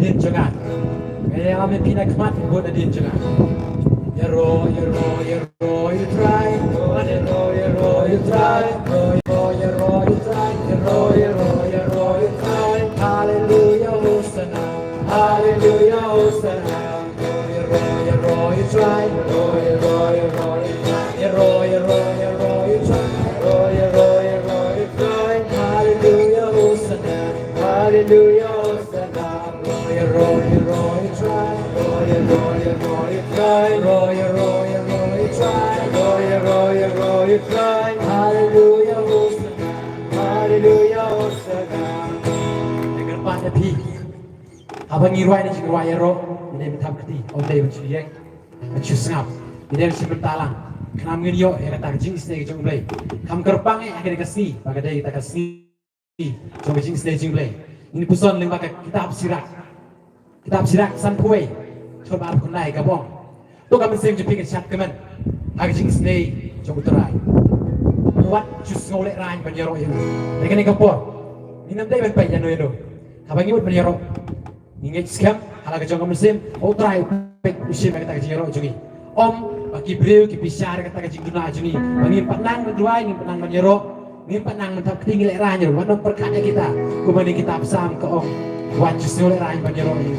adin jangan. Kaya kami pinagmat buat adin jangan. You roll, you try. You try. You try. You try. Hallelujah, Hosanna. Hallelujah, Hosanna. You try. You try. You try. Hallelujah, Hosanna. Hallelujah, Hosanna. You try. You try. You try. Hallelujah, Hosanna. Hallelujah, Hosanna. Dengan pada pi. Abang irwai ni cikgu wayaro. Ini minta kerti. Ondai mencuriak. Mencusngap. Ini sebentar. Kenam ngiriyo. Ia kata jing istri jeng play. Kam gerbang akhirnya kasih. Bagai kita kasih. Jom jing istri jeng play. Ini puson lima kitab sirak. Kitab sirak sanpuai. Coba aku naik gabung. Tu kami sering jumpa dengan chat kemen. Agak jing istri jom uterai. Buat jus ngolek rain penjero itu. Lekan ni kapor. Ini nanti berapa jano itu. Abang ibu penjero. Ingat scam. Kalau kejong kami sim. Uterai. Usia mereka kata jero jungi. Om bagi beliau kibisar kata kejing dunia jungi. Bagi penang berdua ini penang penjero. Ini penang mentap ketinggi lek rain. Wadon perkanya kita. Kemudian kita bersam ke om. Buat jus ngolek rain penjero itu.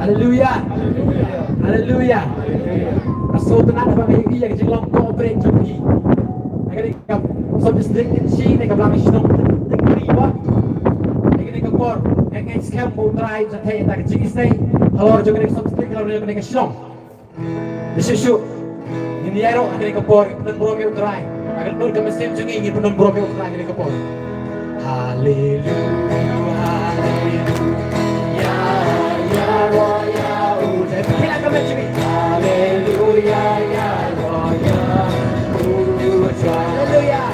Hallelujah. Hallelujah. Rasul tenang apa yang dia kejelang cooperate jumpi. Agar ikam sampai sedikit sih mereka belum isnom tinggiwa. Agar ikam kor, agar scam mau try jadi tak kecil istri. Kalau juga mereka sampai sedikit kalau mereka isnom. Disusu. Ini ero agar ikam kor penon borong try. Agar nur kami sim jungi ingin penon borong try agar ikam kor. Hallelujah. Hallelujah, ya Roya, Hallelujah.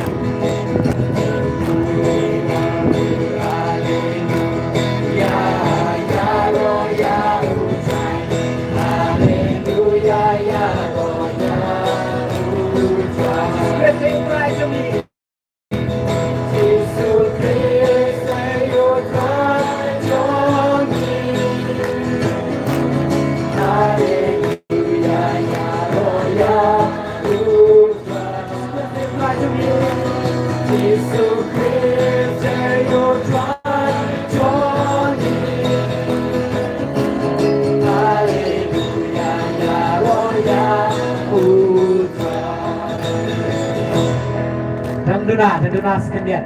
Dan duna sekalian.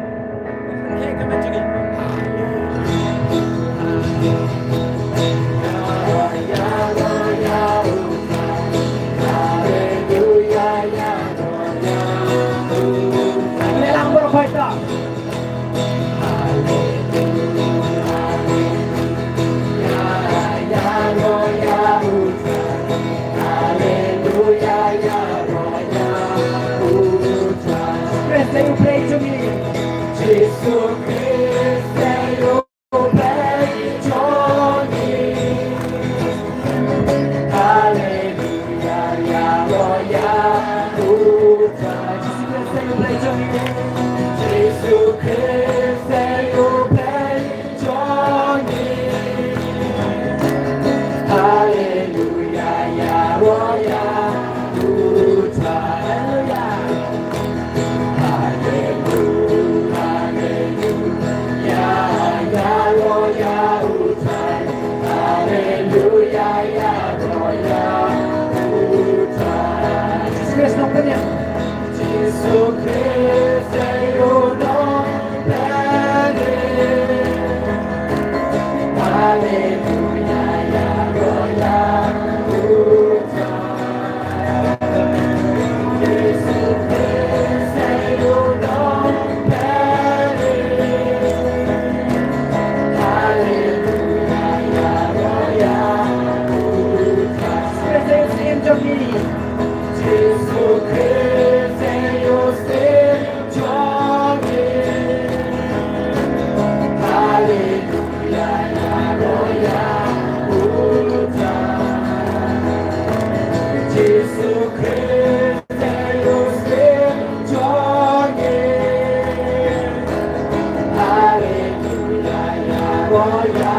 Lelang berkata. Say you pray to me, Jesus Christ.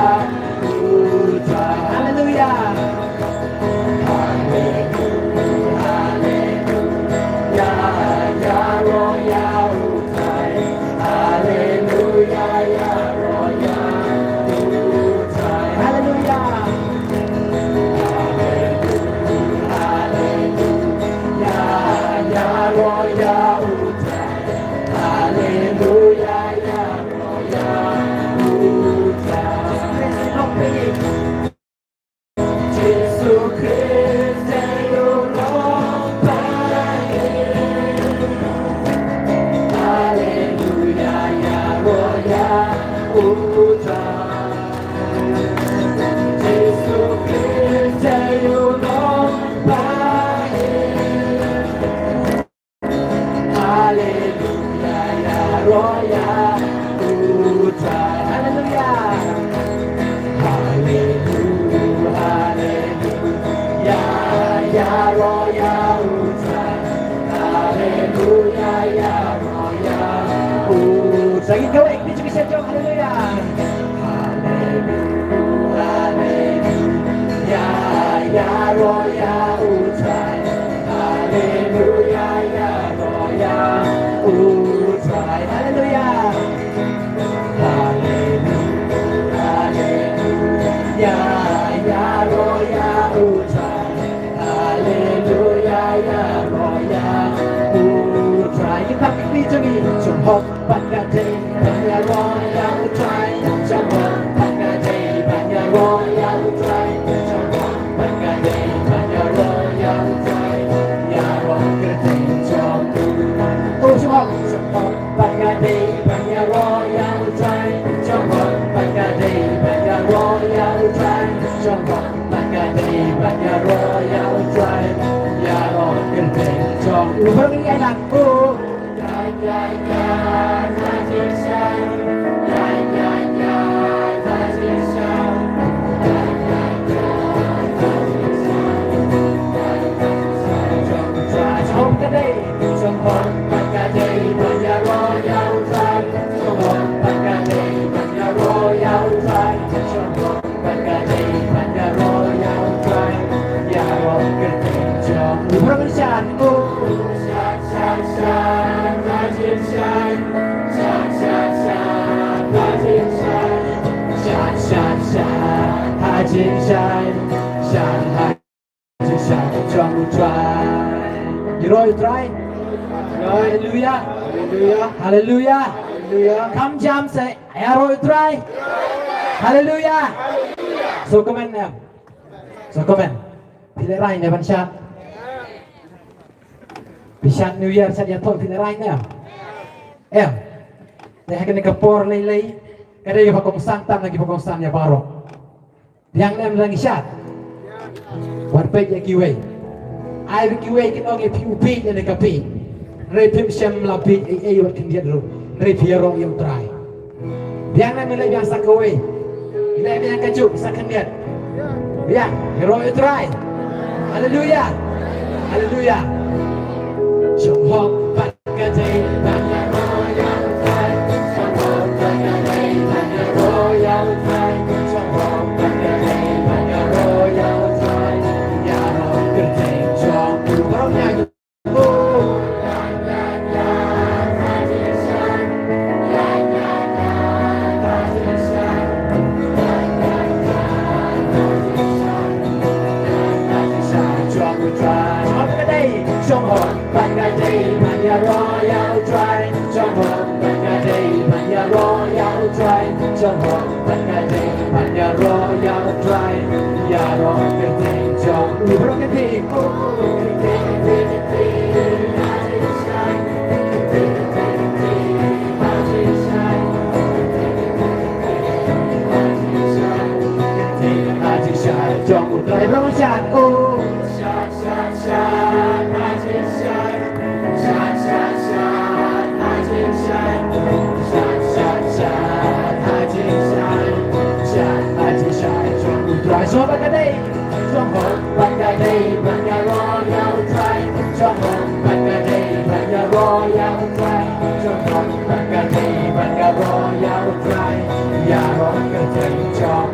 Hallelujah. Lagi kau ikut juga saja, haleluya. Haleluya, ya roh ya ucai. Haleluya, ya roh ya ucai. Haleluya. Haleluya, ya roh ya ucai. Haleluya, ya roh ya ucai. Kita pilih jangi jumpa pada day banyak royal try jumpa pada day banyak royal try jumpa pada day banyak royal try ya roh kerjaan jumpa oh jumpa pada day banyak royal try jumpa pada day banyak royal try jumpa pada day banyak royal try ya roh kerjaan jumpa lupa ini enak oh You roll try. Hallelujah. Hallelujah. Hallelujah. Hallelujah. Come jump say arrow try. Hallelujah. So come in now. So come in. Pilih rain ya Banshat. Bishan New Year saja tuh pilih rain ya. Dia akan dikepor lei. Ada yang pakong santan lagi pakong santan ya baru. Yang lain lagi syat. Warpeg ya kiway. Ai kiway kita orang piupi yang dekapi. Repim siam lapi wat kendia dulu. Repiero yang try. Yang lain lagi yang sakaway. Ini yang kacu bisa kendia. Ya, hero yang try. Hallelujah. Hallelujah. Jomhok bagajai banyak royal try. Jomhok bagajai banyak royal try. Jomhok bagajai banyak royal try. Ya roh kerjai jom. Barangnya royal try, jump up, banyak royal try, jump up, banyak royal try, ya roh kerjaan jom, libro ketiga, jom utrai bermasyad, oh, shine, shine, shine, magic shine. Shine, shine, shine, magic shine. Shine, shine, shine, magic shine. Shine, magic shine. Jom utrai so bagay, jom bagay, banyak royal try. Jom bagay, banyak royal try. Jom bagay, banyak royal try. Ya roh kerjaan jom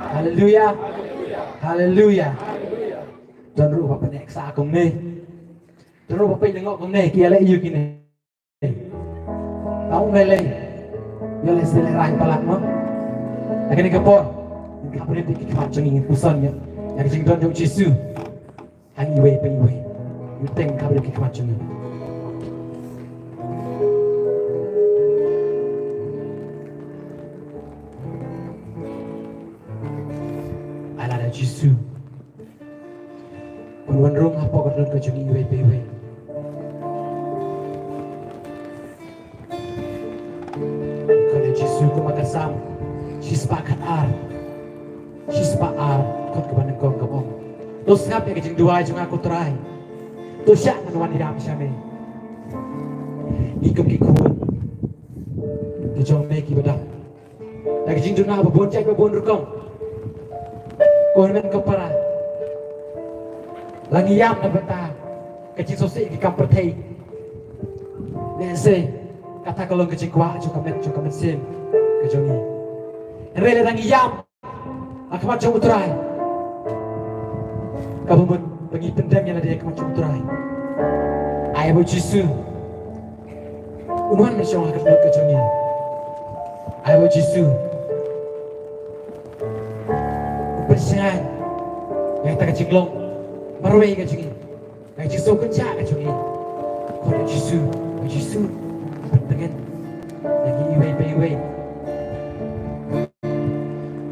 Hallelujah. Hallelujah. Tuan Ruh Bapa nek sa kong ni. Tuan Ruh Bapa tengok kong ni kia lek you kini. Tahu mele. Yo les de rai palak mo. Lagi ni kapor. Kapor ni tik khat changin pusan ya. Yang jing don jong Jesu. Hang iwe pe iwe. You think kapor ki khat changin. Jesu, Wan rong apa kau nak jadi iwe iwe. Kalau Jesu kau makan sam, sispakan kau kebanan kau kau. Tos ngap ya kecing dua cuma aku terai. Tos siap kan wan hiram siapa? Ikum kikun, kejong meki bedak. Lagi kecing duna apa bonceng apa bon rukong. Korban kepala lagi yam na beta kecil sosial di kampung Thai nese kata kalau kecil kuah cukup mesin kejongi rela lagi yam akamat jauh terai kamu pun pergi pendam yang ada akamat jauh terai ayah bu Jesu umuan mensyong akan kejongi ayah bu Jesu bersengai yang tak kecilong marwai kecil yang Jesu kencak kecil kalau Jesu pendengar lagi iwe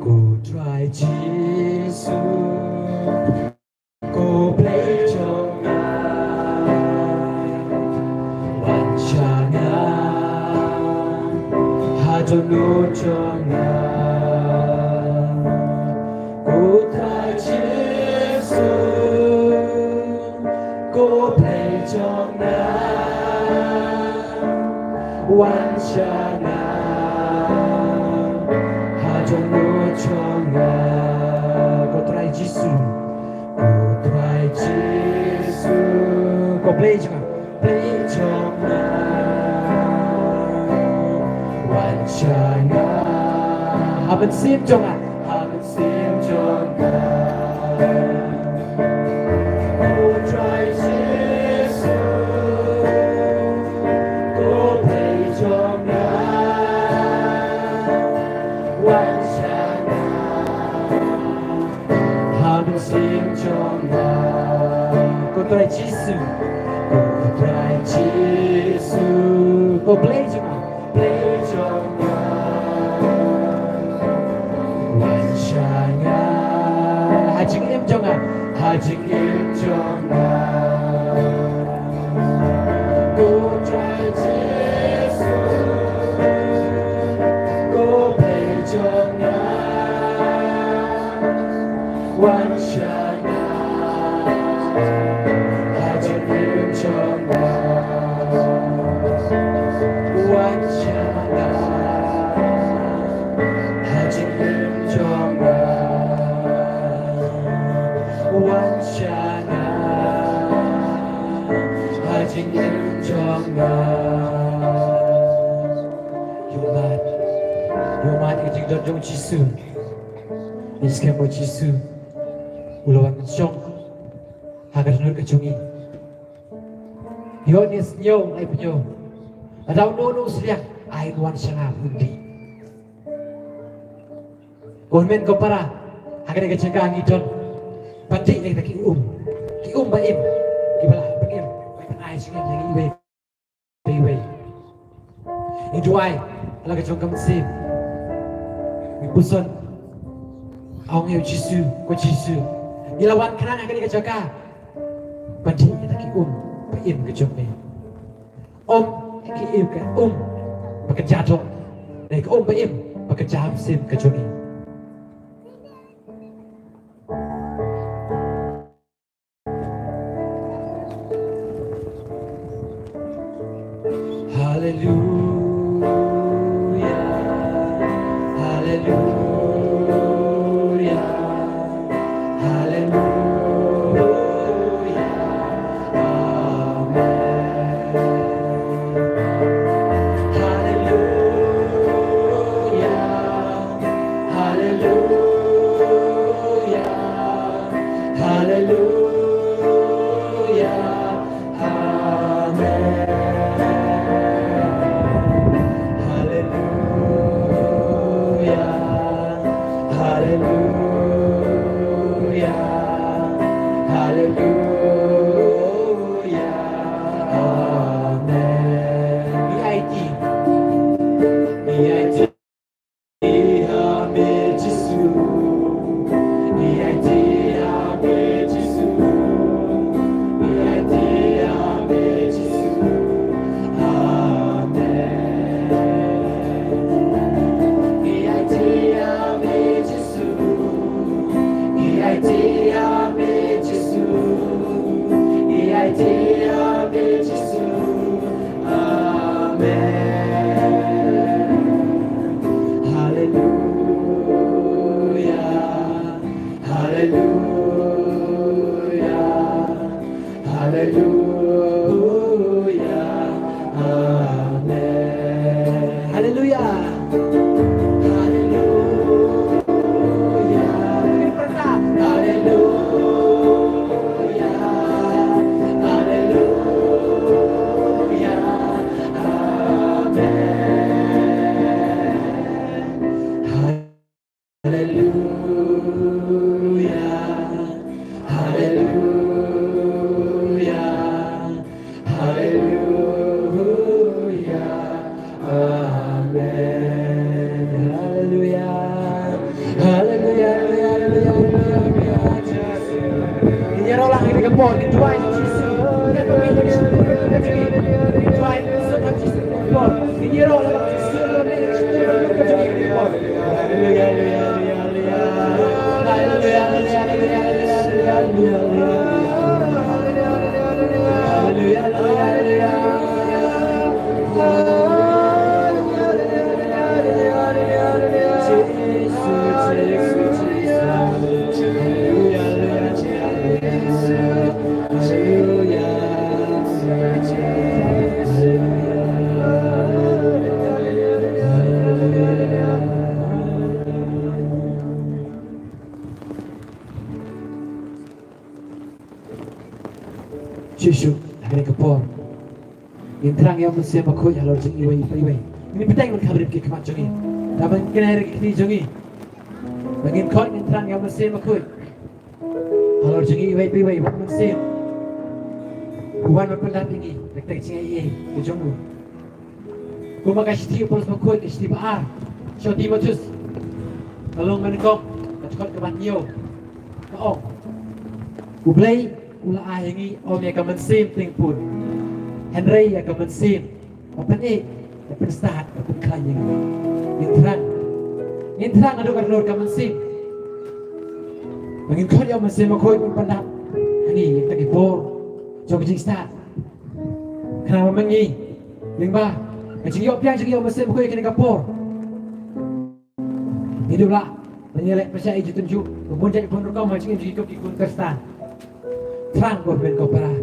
ku try Jesu ku play jonga wancana hajonu jonga Wancana hajong nuconga Kau try Jesu play juga play jonga wancana haben sim jonga go try Jesus go play jonga wancana haben sim jonga go try Jesus go play jonga wancana hajing em jonga go try Jesus go play jonga wancana hajing em jonga wancana hajing em jonga wancana hajing em jonga yomat hajing don jong jisu iskemo jisu ulawan jong hagar nur kejungi yonis nyong ai penyo adau no seliak ai wan sanga undi konmen ko para hagar kejaka ngidon pati yang taki baim kibala bagim baik ai singen yang iwe iduai ala kejong kam sim ipuson aung yo jisu ko jisu ilawan kenang hagar kejaka pati yang taki baim kejong me ki ka bekerja dong dari ke baim bekerja sim kejong ni Hallelujah, hallelujah, hallelujah, amen. Hallelujah, hallelujah, hallelujah, amen. Yusuf akhirnya kepor yang terang yang mesti makoi halor jengi wai pai ini petang man kabrib ke kemat jengi dapat kena hari kini jengi bangin kau yang terang yang mesti makoi halor jengi wai pai mesti bukan berpendat tinggi tek jengi ke jonggu ku makasih tiu polos makoi ke setiap ar so Timotius tolong menikok kacukot ke banyo kaong ku play ula ayangi om ya kaman sim ting pun Henry ya kaman sim open open start open kanyang ngintran adu karlor kaman sim mangin kod ya masim makoy pun pandap ani yang tagi por jog jing start kenapa mangi lingba kacing yo piang jing yo masim makoy kini kapor hiduplah menyelek percaya tunjuk kemudian pun rukam macam ini hidup di Kuntestan terang buat ben kau parah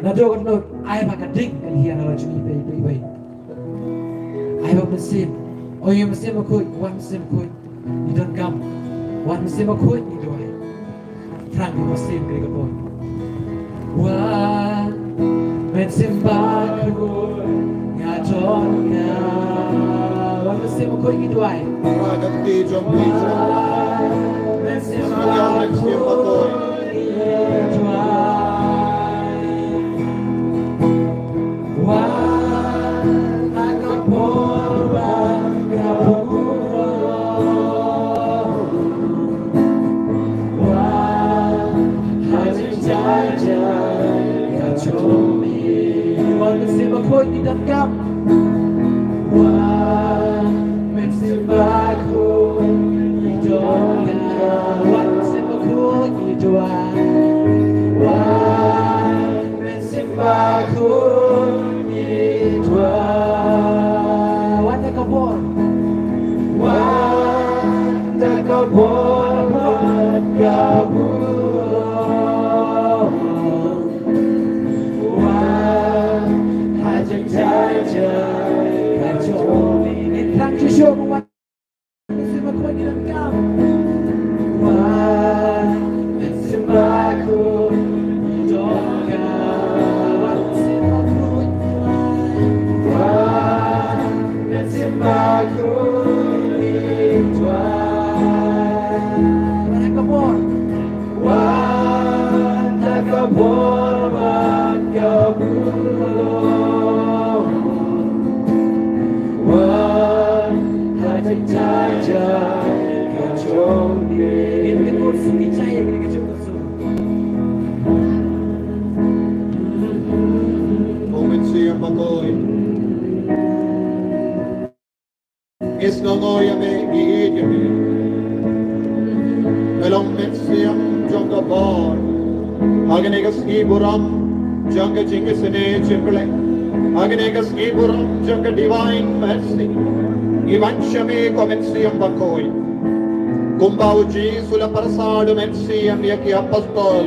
nado kan lo ayah makan ding dari hian kalau cumi bayi ayah mesin oh iya mesin makut wan mesin makut di dalam gam wan mesin makut di doa terang di mesin kiri kapor wan mesin makut ngaconnya wan mesin makut di doa Ragat di jom pizza mesin makut di dalam gam wan mesin baku hidupnya wan mesin baku hidup wan mesin baku hidup wan tak kabur wan kabur Show me what is in my coin and gum. One, it's in my coin, you don't know what's in my coin. One, it's in my coin, it's one. Like a ball. One, like a ball, like a ball. Siam bakoy is no goya me idiome elom siam jonga bor agenegas iburam jonga jingisene chimple agenegas iburam jonga divine mercy ivanshame comensiam bakoy kumbauji sula parasadu mensiam yaki apostol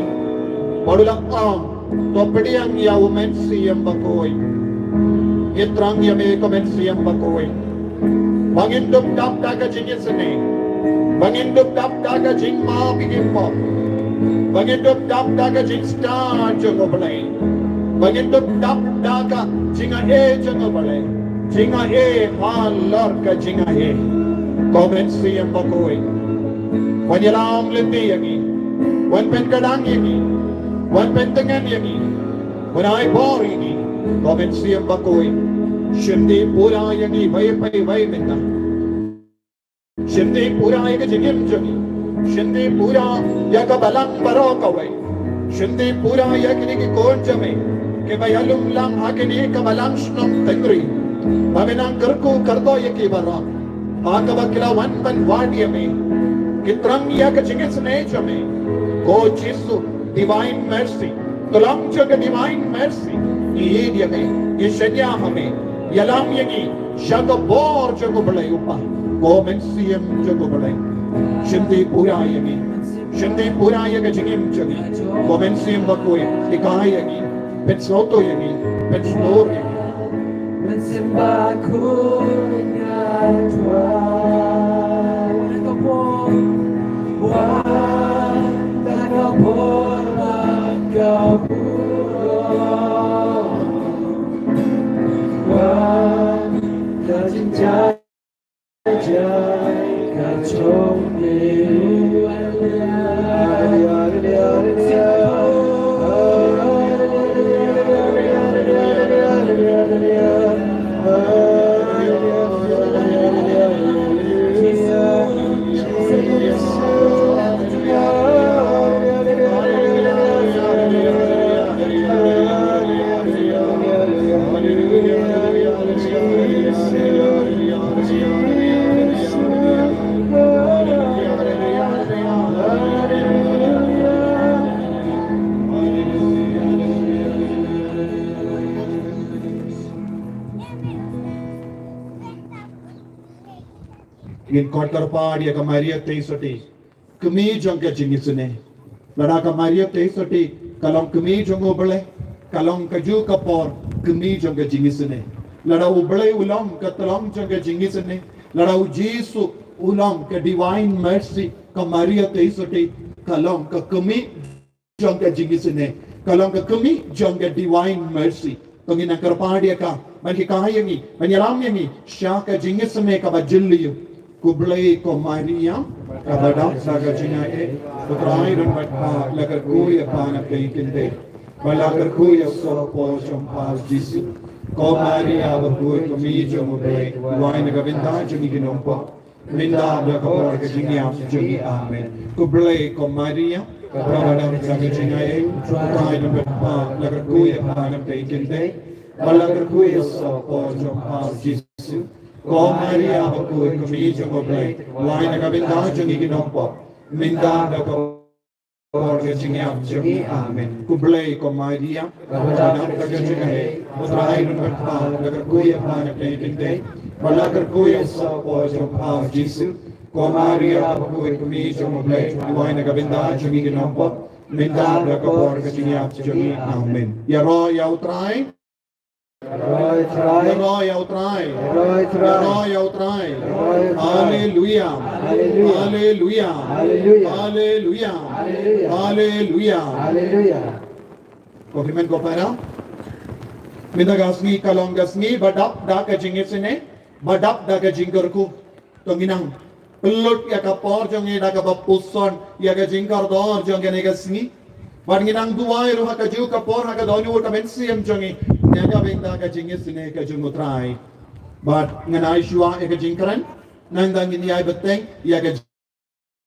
modulakam topediang yau mensiam bakoy itrang yame comensiam bakoy bangindup dap daga jingisene bangindup dap daga jing ma bigimpo bangindup dap daga jing star jongobale bangindup dap daga jinga e jongobale jinga e halor ka jinga e comensiam bakoy wanyalam lendi yangi wan pen kadang yangi wan pentengan yangi wanai bor yangi comensiam bakoy shindi pura yangi vai minna shindi pura yaga jingim jangi shindi pura yaga balang baro kawai shindi pura yaga ki kon jame ke bayalum lam agni ka balang shnam tengri babenang karku kardo yaki bara akabakila wan ban wadiyame kitrang yaga jingis ne jame go chisu divine mercy tulang jaga divine mercy yediyame yeshanya hame yalam yagi shaga bor jago balai upa comensiam jago balai shindi pura yaga jingim jagi comensiam bakoy dikai yagi pensloto yagi penslor yagi mensembaku Tuhan Engkau pun Engkau pun Ingin kau terpad ya kamaria teisoti kemi jangka jingisune lada kamaria teisoti kalong kemi jango bele kalong kaju kapor kemi jangka jingisune lada ubele ulam katalam jangka jingisune lada ujisu ulam ke divine mercy kamaria teisoti kalong ke kemi jangka jingisune kalong ke kemi jangka divine mercy tongin angkar padi ka manki kahayangi manyalamyangi syaka jingisune ka bajilliyu Kublai ko Maria kabadam saga jinae putrai dan batpa lagar kuya pana kekinde balagar kuya so po champa jisu ko Maria berkuy ko mijo mublai wai naga vinta jumi ginompo minda da kapor ke jinya jumi amen kublai ko Maria kabadam saga jinae putrai dan batpa lagar kuya pana kekinde balagar kuya so po champa jisu Ko Maria berkuy kami jumpa baik, wahai naga benda jangi ginompo, minda dako orga jingyam jangi amen. Kublai ko Maria, kabadam daga jingahe, mutrai nun bertpa, daga kuya panak kekinde, balagar kuya sa po jumpa Jisu. Ko Maria berkuy kami jumpa baik, wahai naga benda jangi ginompo, minda dako orga jingyam jangi amen. Ya roh ya utrai. Roy try. Roy outrai. Roy try. Roy outrai. Roy try. Hallelujah. Hallelujah. Hallelujah. Hallelujah. Hallelujah. Hallelujah. Hallelujah. Komplimen ko para. Mindagasni kalongasni badap da ka jingisine badap da ka jingkarku tonginang pelut ya ka por jonge da ka bapuson ya ka jingkar dor jonge negasni badnginang duai ruha ka ju ka por ha ka donu ka mensiam jonge Naga benda ka jingisine ka jumutrai, but nganai shua eka jingkaran, nandang ini ay beteng, ya ka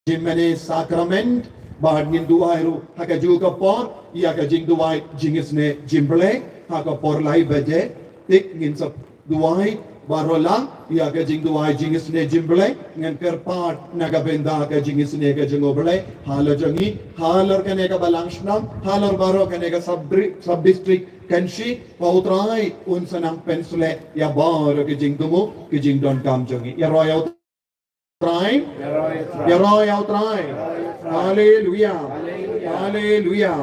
jimmene sacrament, but ngin duai ru haka juga por, ya ka jing duai jingisne jimble, haka por lai beje, tik ngin sap duai barolang, ya ka jing duai jingisne jimble, ngan kerpat naga benda ka jingisne ka jingoble, halar jangi, halar ka nega balangshnam, halar baro ka nega sub district. Kanshi pautrai unsanang pensule ya bar ke jingdumu ke jingdon kam jongi ya royal try ya royal try hallelujah hallelujah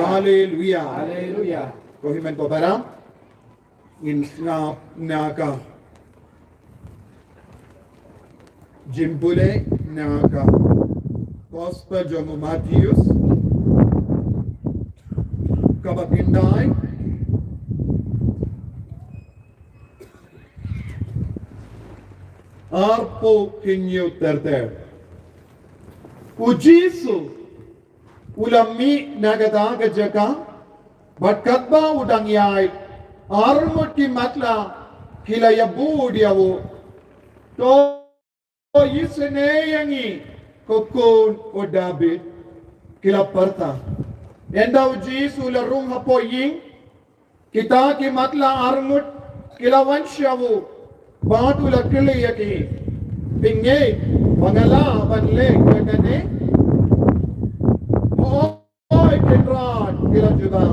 hallelujah hallelujah kohimen ko para in naka jimbule naka gospel jongu Matthews kabakindai arpo kinyo terte ujisu ulami nagada ka jaka batkatba udang yai armut ki matla kila yabu diawo to yisne yangi kokon o David kila parta enda ujisu la rum hapoying kita ki matla armut kila wanshawo Batu la kili yaki pinge pangala banle kagane oi kendrat kila juga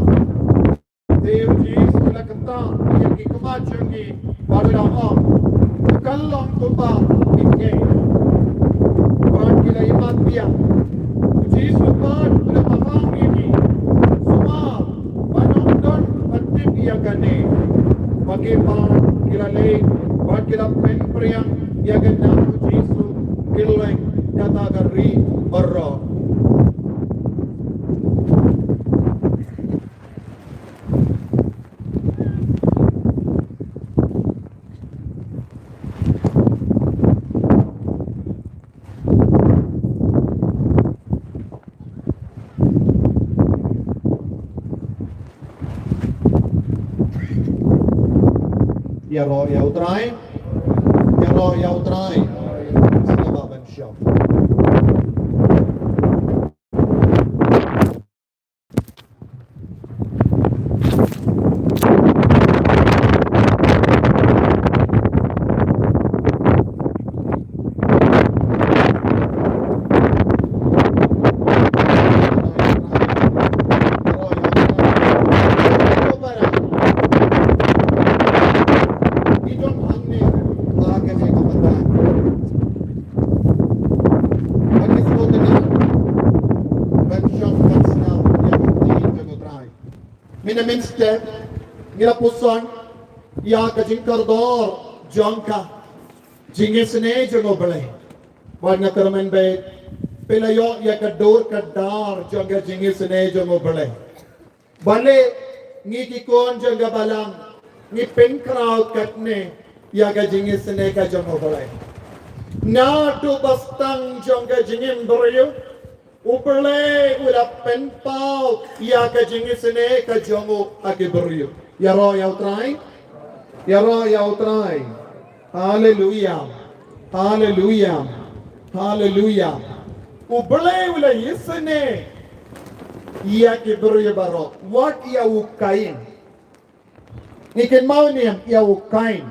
dev ji sula kata yaki kumachangi padula ha kallam tumba pinge pat kila imat dia ji supat kila mamang ini suma banondon pati dia kane pakai pat kila le Wakil penpriang ya genam Yesu kileng kata gari barra. Ya roh ya utrai. Ya roh ya utrai. Selamat bensyam. Minster, mila puson, ya kajing kardor, jongka, jingisne jongoble. Warna kermen be, pelayo ya kador kadar, jonga jingisne jongoble. Bale, ngi kikon jonga balang, ngi penkrau katne, ya ka jingisne ka jongoble. Na tu bastang jonga jingim berayu. Upale ula penpau ya ka jingisne ka jongo akiberiu. Ya roh ya utrai. Ya roh ya utrai. Hallelujah. Hallelujah. Hallelujah. Upale ula yisne ya kiberiu baro. What ya ukain? Ikin mau ni ya ukain.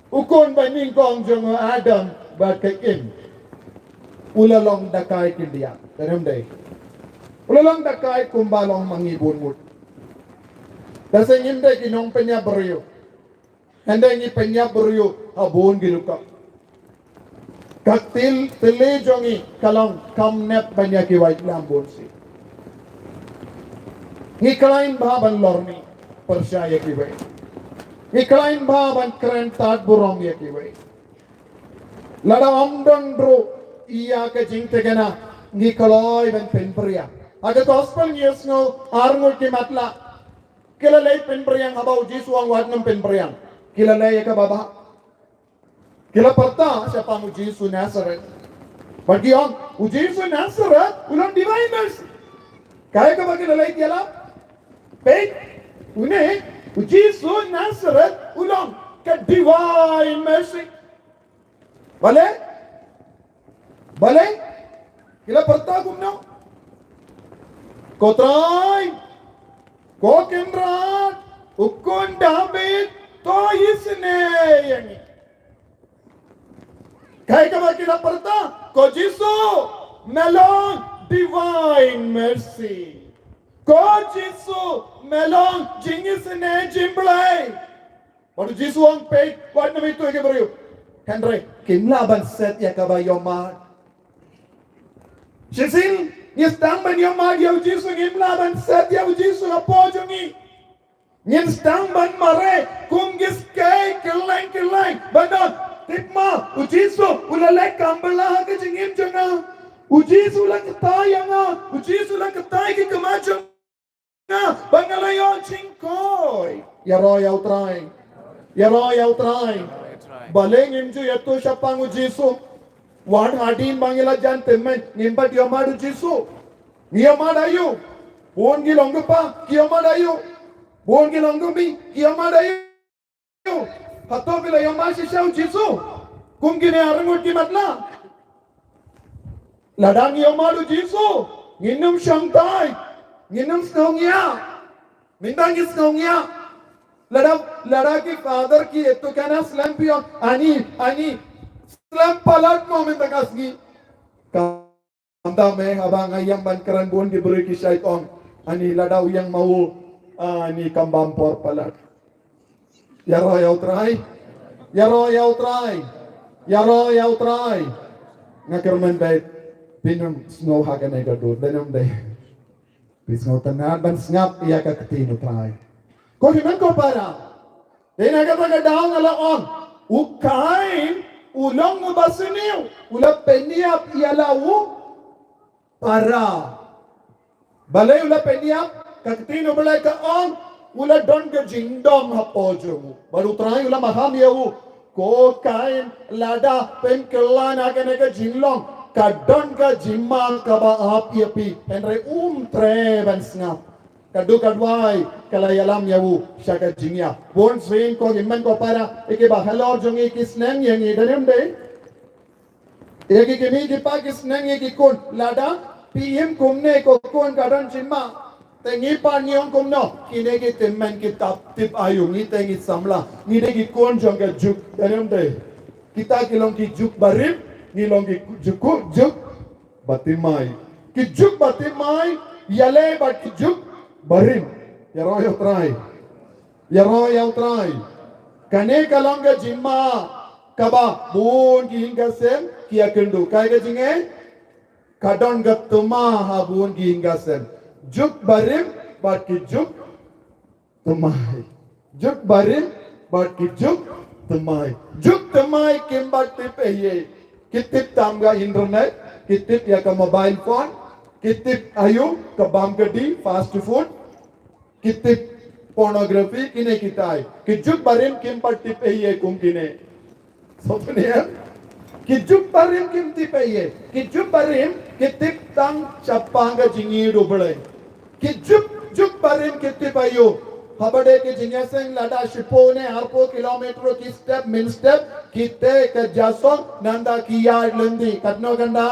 Ukon baning kong jongo Adam bakain. Ulalong dakay kindiya. Tanam day. Ulalong dakay kumbalong mangibun mo. Kasi hindi kinong penya beriyo. Hindi ngi penya beriyo abun giluka. Kaktil tili jongi kalong kamnet penya kiwait lambun si. Ngi kalain bahaban lorni persyaya kiwait. Ngi kalain bahaban keren taat burong ya kiwait. Lada omdong bro iya ka jing tegana ngi kaloy ben penpriya aga gospel news no arngol ki matla kilalay penpriyang habaw jisu ang wad ng penpriyang kilalay ka baba kilaparta siya pang jisu Nazareth bagiyon jisu Nazareth ulang divine mercy kaya ka ba kilalay kiyala pek une jisu Nazareth ulang ka divine mercy bale bale kila pertagum no kotrai ko kendrat ukon David to isne yani kaya ka ba kila perta ko Jisu melon divine mercy ko Jisu melon jingisne jimblay what Jisu ang pay what na mito ke bro Henry kimlaban set ya ka ba yoma Shisin, stang ban yung mag yaw Jisu ngimlaban set yaw Jisu apojo ni. Ngin stang ban mare kung giskay kilain bandot tikma u Jisu ulalek kambala ka jingim janga u Jisu lang katay nga u Jisu lang katay ki kamajo nga bangalayon chingkoy yaro yaw try baleng imju yato siya pang u Jisu Wan hadin bangila jan temen nimbat yamadu Jisu. Niyamadayu. Buon gilonggu pa kiyamadayu. Buon gilonggu mi kiyamadayu. Hato bila yamasi siya Jisu. Kung gini arangut ki matla. Ladang yamadu Jisu. Nginum syangtai. Nginum snongya. Mintang ki snongya. Ladaki father ki etu kana slampion. Ani. Slam palat mo minta kasgi. Kanta me habang ayam ban keran buon diberi kisah itong. Ani ladaw yang mau ani kambampor palat. Yaro yaw try. Ngakerman bay pinum snow hagan ay gadod. Benam day. Pisno tanan ban ngap iya ka ketino try. Ko himan ko para. Dinagata daw nga laon. Ukain ulang mabasiniw, ulang penyap ialau para. Balay ulang penyap, kakitino balay ka on, ulang don ka jingdom hapojo mo. Baru terakhir ulang maham yawu, ko kain lada penkelan akan ka jinglong, ka don ka jimang ka ba api. Henry tre ban snap. kadu kadwai kala yalam yawu shaka jingya bon swing ko imman ko para eke ba halor jongi kisnang yangi danem de eke ke mi ki pa kisnang ye ki kon lada pm kumne ko kon kadan chimma tengi pa nyong kumno kine ki temman ki tap tip ayu ni tengi samla ni de ki kon jonga juk danem de kita kilong ki juk barib ni long ki juk batimai ki juk batimai yale bat ki juk barim yaro yaw try kane kalonga jimma kaba bun ki hinga sem kia kendu kai ga jinge kadon gatuma ha bun ki hinga sem juk barim bat ki juk tumai juk barim bat ki juk tumai kimbat tipeye kitip tamga internet kitip ya ka mobile phone kitip ayu ka bam gadi fast food kitip pornography kine kitai kijuk barim kim patip eye kum kine sopne kijuk barim kim tipeye kijuk barim kitip tang chapanga jingi dobale kijuk barim kitip ayu habade ke jinyaseng lada shipone harpo kilometer ki step min step kite ke jasong nanda kiya lendi kadno ganda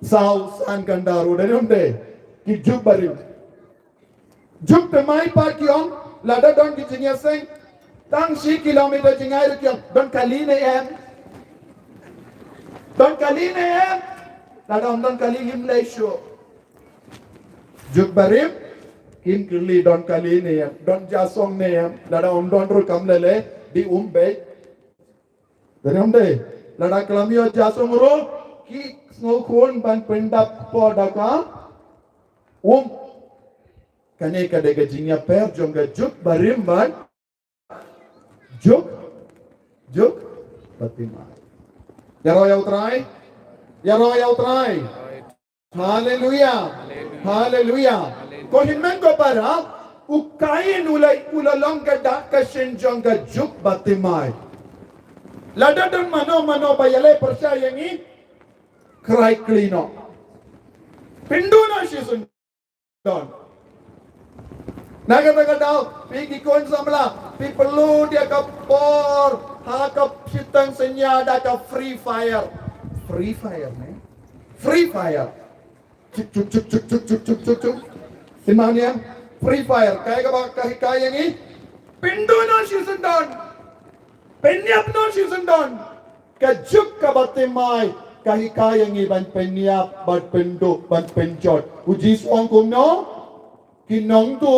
sao san ganda ro danem de ki juk barim juk te mai pa kyong lada don ki jinyaseng tang 6 kilometer jingai ro kyong don kaline em lada don kali himlay show juk barim kim kirli don kali ne don jasong ne lada don ro kamlele di umbe danem de lada klamio jasong ro ki snow khon ban pendap podaka kane kade ga jinya per jonga juk barim ban juk batima yaro yaw try hallelujah ko himmen ko para ukain ulalong ga kashin jonga juk batimai ladadan mano bayale persayangi cry cleano pinduna shisun don naga daw pigi kon samla pi perlu dia ka por ha ka sitang senyada ka free fire ne free fire cuk simanya free fire kaya ka hikaya ni pinduna shisun don penyap no shisun don ka juk ka batimai kahikaya ngi ban penyap ban pendo ban penjot uji suang kumno kinong tu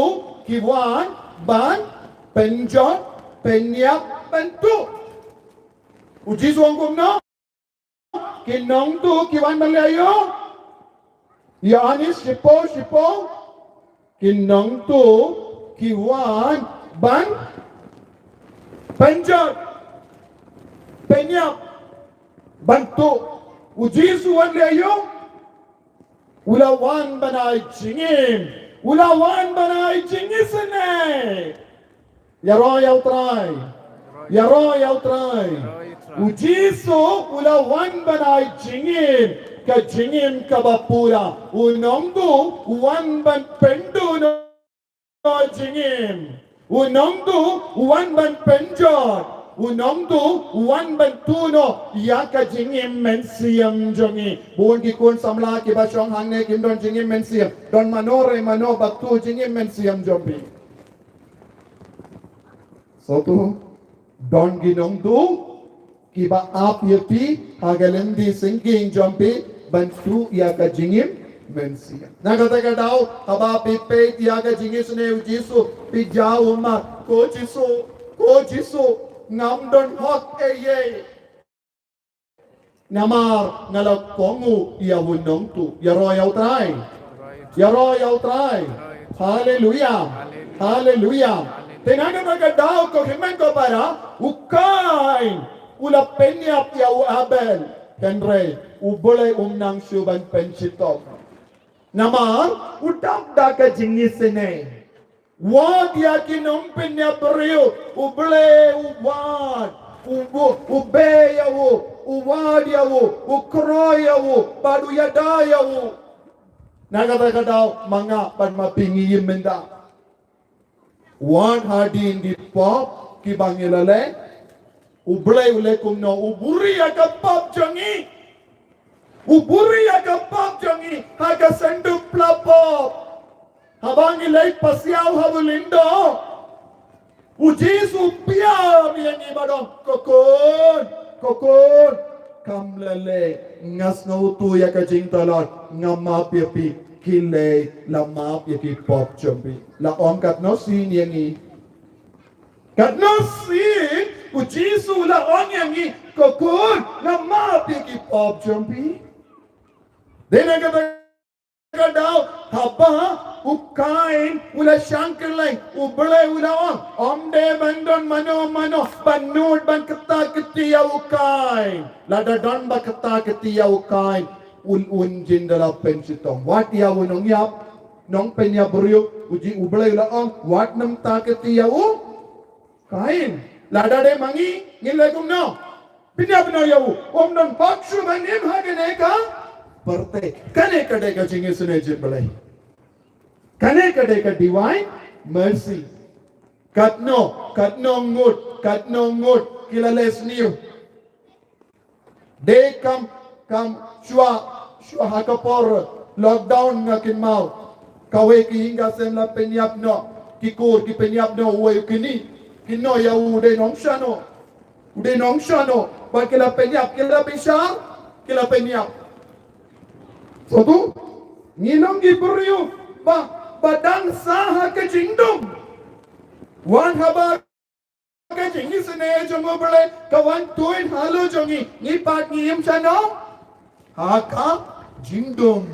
kiwan ban penjot penyap pentu uji suang kumno kinong tu kiwan malayo yani sipo kinong tu kiwan ban penjot penyap bantu uji suan layo ulawan banai jingisene yaro yaw try uji su ulawan banai jingin ka jingin ka bapura unongdu wan ban pendu no jingin unongdu wan ban penjot unongdu wan ban tuno yaka jingim mensiam jongi buon ki kun samla ki basong hangne kim don jingim mensiam don mano baktu jingim mensiam jombi sotu don ginongdu ki ba ap yepi hagalendi singing jombi bantu yaka jingim mensiam naga daw haba pipe yaka jingis ne ujisu pi jau ma ko jisu ngam don hot eye namar ngalak kongu ia wunong tu yaro yaw try hallelujah tenaga daw ko himen ko para ukay ula penyap yaw abel kenre ubole umnang suban pensitok namar udak daga jingisene wad yakin umpenya beriu uble uwad ube yawu uwadiawu, ukroyawu, baduyadayawu. Nagata-kata mga panmapingi menda. Wan hadi indi pop ki bangilale. Ublay ule kumno uburi akapap jangi. Uburi akapap jangi haga sendu plapop. Habangilay pasyaw habulindo. Ujisu pia miyangi badong kokon kamlele ngas ngautu ya kajing talot ngamap yapi kile la map yaki pop champi la on kat no sin yangi kat no sin ujisu la on yangi kokon ngamap yaki pop champi dena kata kadau haba ukain ula shankar lain ubelai ula om de bandon mano bannud ban kata ketia ukain lada don ba kata ketia ukain un jindala pensitong wat ya unong yap nong penya beriuk uji ubelai ula wat nam ta ketia kain lada de mangi ngilagum no pinya bino yawu om don pakshu banim hageneka Perte, kane kadeka jingi sune jibalai. Kane kadeka divine mercy. Katno ngut, kilales niu. They come, shua hakapor, lockdown ngakin mau. Kawe ki hingga semla penyap no, kikur ki penyap no, uwe kini. Kino ya ude nong shano. Bakila penyap, kila bishar, kila penyap. Satu, nginong giburiu, badang saha ke jingdum. Wan haba ke jingi sene jongo bale, kawan tuin halo jongi, ngipat ngiem chano, haka jingdum.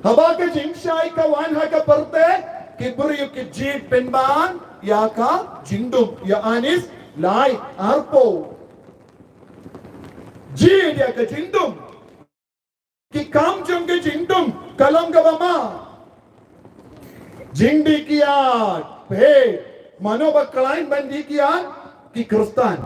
Haba ke jingshai kawan haka perte, giburiu ke jit penban, ya ka jingdum, ya anis, lai, arpo. Jid ya ke jingdum. Ki kam jong ke jingdum kalam gabama jingdi kiat pe mano ba kalain bandi kiat ki Kristen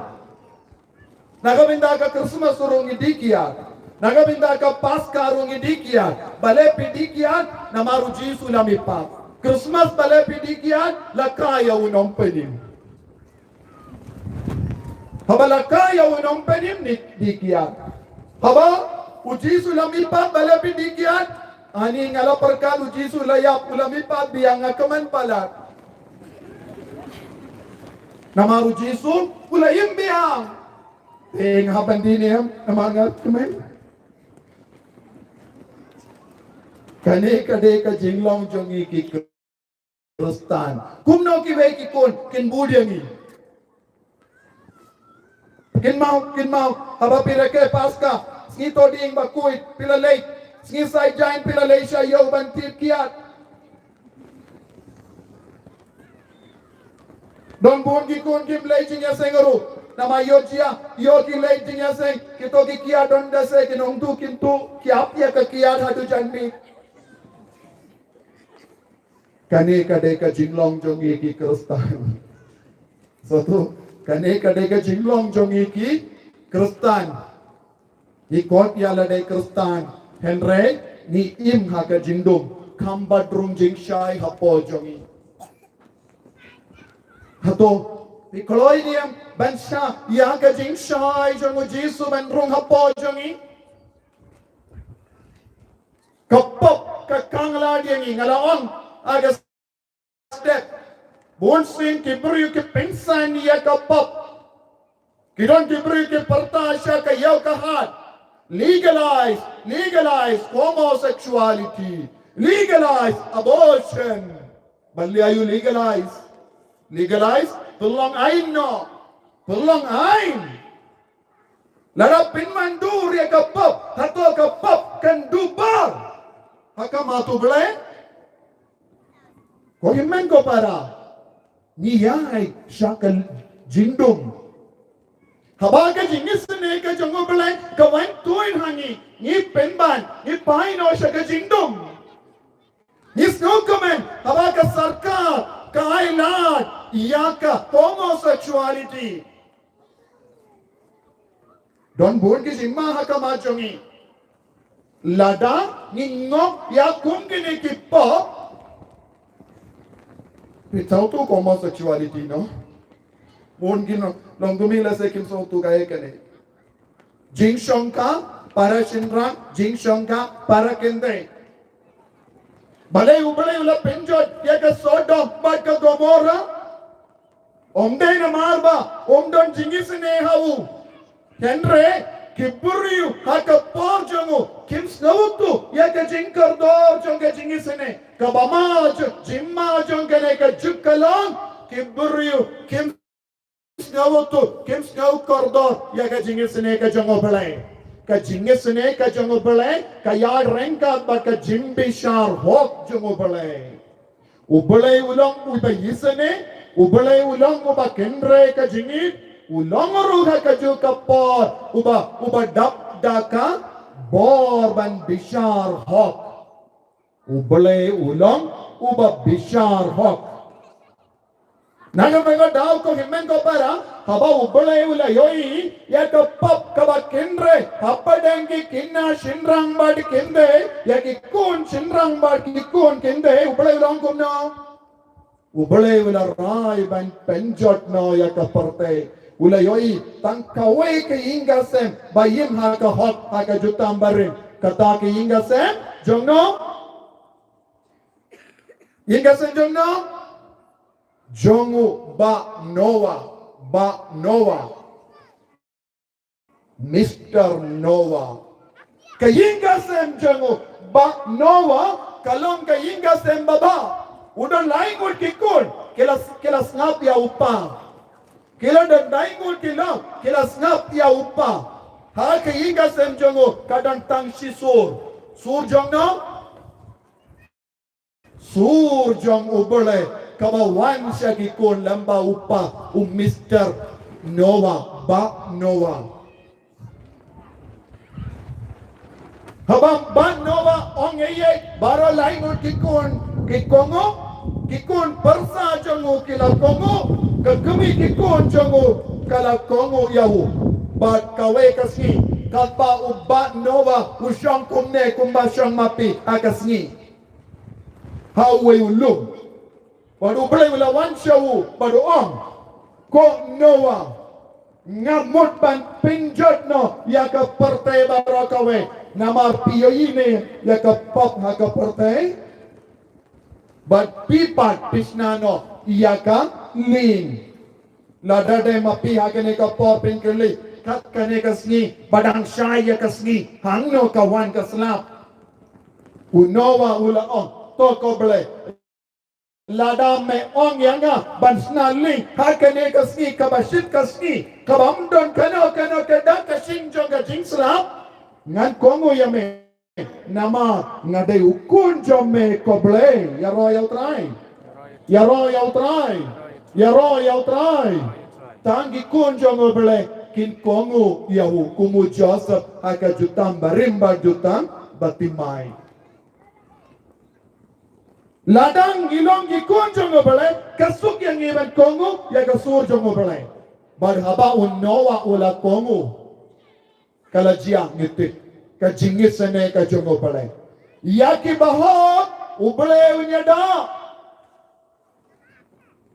nagabinda ka Christmas surungi di kiat nagabinda ka Paska rungi di kiat bale pidi kiat namaru Jisu lamipa Christmas bale pidi kiat lakaya unom penim haba lakaya unom penim di kiat haba Ujisu lamipat balapi dikian ani ngala perkal ujisu layap lamipat biang akaman palat nama ujisu ulayim biang ting haban diniyam nama ngat kemen kane kade ka jinglong jongi ki Kristen kumno ki we ki kon kin budiangi kin mau haba pirake paska Ngito ding bakuit pilalay, ngisay jain pilalay siya yaw bantit kiat. Don buon gikon kim lay jing yasengaru, nama yojia, yogi lay jing yaseng, kito ki kiat don dase, kinong tu kintu, kiap ya ke kiat hatu janmi. Kane kade ka jinglong jongi ki Kristen. Satu, kane kade ka jinglong jongi ki Kristen. Ni kot ya ladai Kristen Henry ni im ha ka jingdum kambadrung jingshai hapo jongi hato ni kloi diam bansha ya ka jingshai jongu Jisu bandrung hapo jongi kapop ka kangla diangi ngalaon aga step bon sin kibru ke pensan ya kapop kidon kibru ke partasha ka yaw ka hat legalize homosexuality, legalize abortion. Bali ayu legalize, tulong ain no, tulong ain. Lara pinmandur ya kapap, hato kapap kan dubar. Haka matu bele, ko himen ko para, niyay syakal jingdum. Habaga jingis ne ka jongo belai kawan tuin hangi ni penban ni pain o shaka jingdum ni snowcomen habaga sarkar kailat yaka homosexuality Don bun ki jimma hakama jongi. Lada ngingok ya kungkini ki pop. Pitau tu homosexuality no. Bun ki no long tumila se kim so tu kaya kene. Jing shongka para shinrang jing shongka para kende. Balai ubalai ula penjot ya ka Sodom bat ka Gomorrah. Omday na marba omdon jingis ne hawu. Henry Kiburiu haka por jangu kims nautu ya ka jinkar dor jonga jingisene ka bama jimma jongane ka jukkalon Kiburiu kims nautu kims nau kordor ya ka jingisene ka jongo belai ka jingisene ka jongo belai ka ya renka ba ka jimbishar hok jongo belai ubelai ulang uba yisene ubelai ulang uba kenre ka jingit ulang ruha ka jukapor uba dap daka bor ban bishar hok ubelai ulang uba bishar hok naga mega daw ko himmen ko para haba ubelai ula yoi ya ka pap ka ba kenre hapadangi kinna shinrang bad kende ya ki kun shinrang bad ki kun kende ubelai ulang ko na ubelai ula rai ban penjot no ya ka parte ula yoi tang kawai ke ingasem bayim ha ka hot ha ka jutam barin kata ke ingasem jongno ingasem jongno jongu ba Noah Mr. Noah ke ingasem jongu ba Noah kalong ke ingasem baba udon lain ul kikun kelas ngap ya upa kila dan daingul kila snap ya upa ha ke inga sem jongo kadang tang si sur jong no sur jong ubole kabawan siya gikon lamba upa Mr. Noah ba Noah habang ba Noah ong eye baro laingul kikon persa jongo kila kongo kagumi kikon jongo kala kongo yahu bat kawe kasni kalpa ubat Noah usyang kumne kumba syang mapi akasni hawe ulum baru boleh melawan syawu baru om ko Noah ngamut ban pinjot no ya ka partai baro kawe nama piyo ini ya ka pop ha ka partai bat pipat pisnano ya ka ling lada de mapi hagane ka por pinkeli kat kane kasni badang syaya kasni hangno kawan kaslap unowa ula on to ko ble lada me ong yanga bansna ling hagane kasni kabashit kasni kabamdon kano kada kasing jonga jingslap ngan kongo yame nama ngade ukun jome ko ble ya royal try ya royal try tangi kunjong obele kin kongu yahu kumu Joseph haka jutam barimba jutam batimai ladang gilong gi kunjong obele kasuk yang iban kongu ya kasur jong obele barhaba un Noah ula kongu kala jiang ngitik ka jingis sene ka jong obele yaki bahot ubele unyada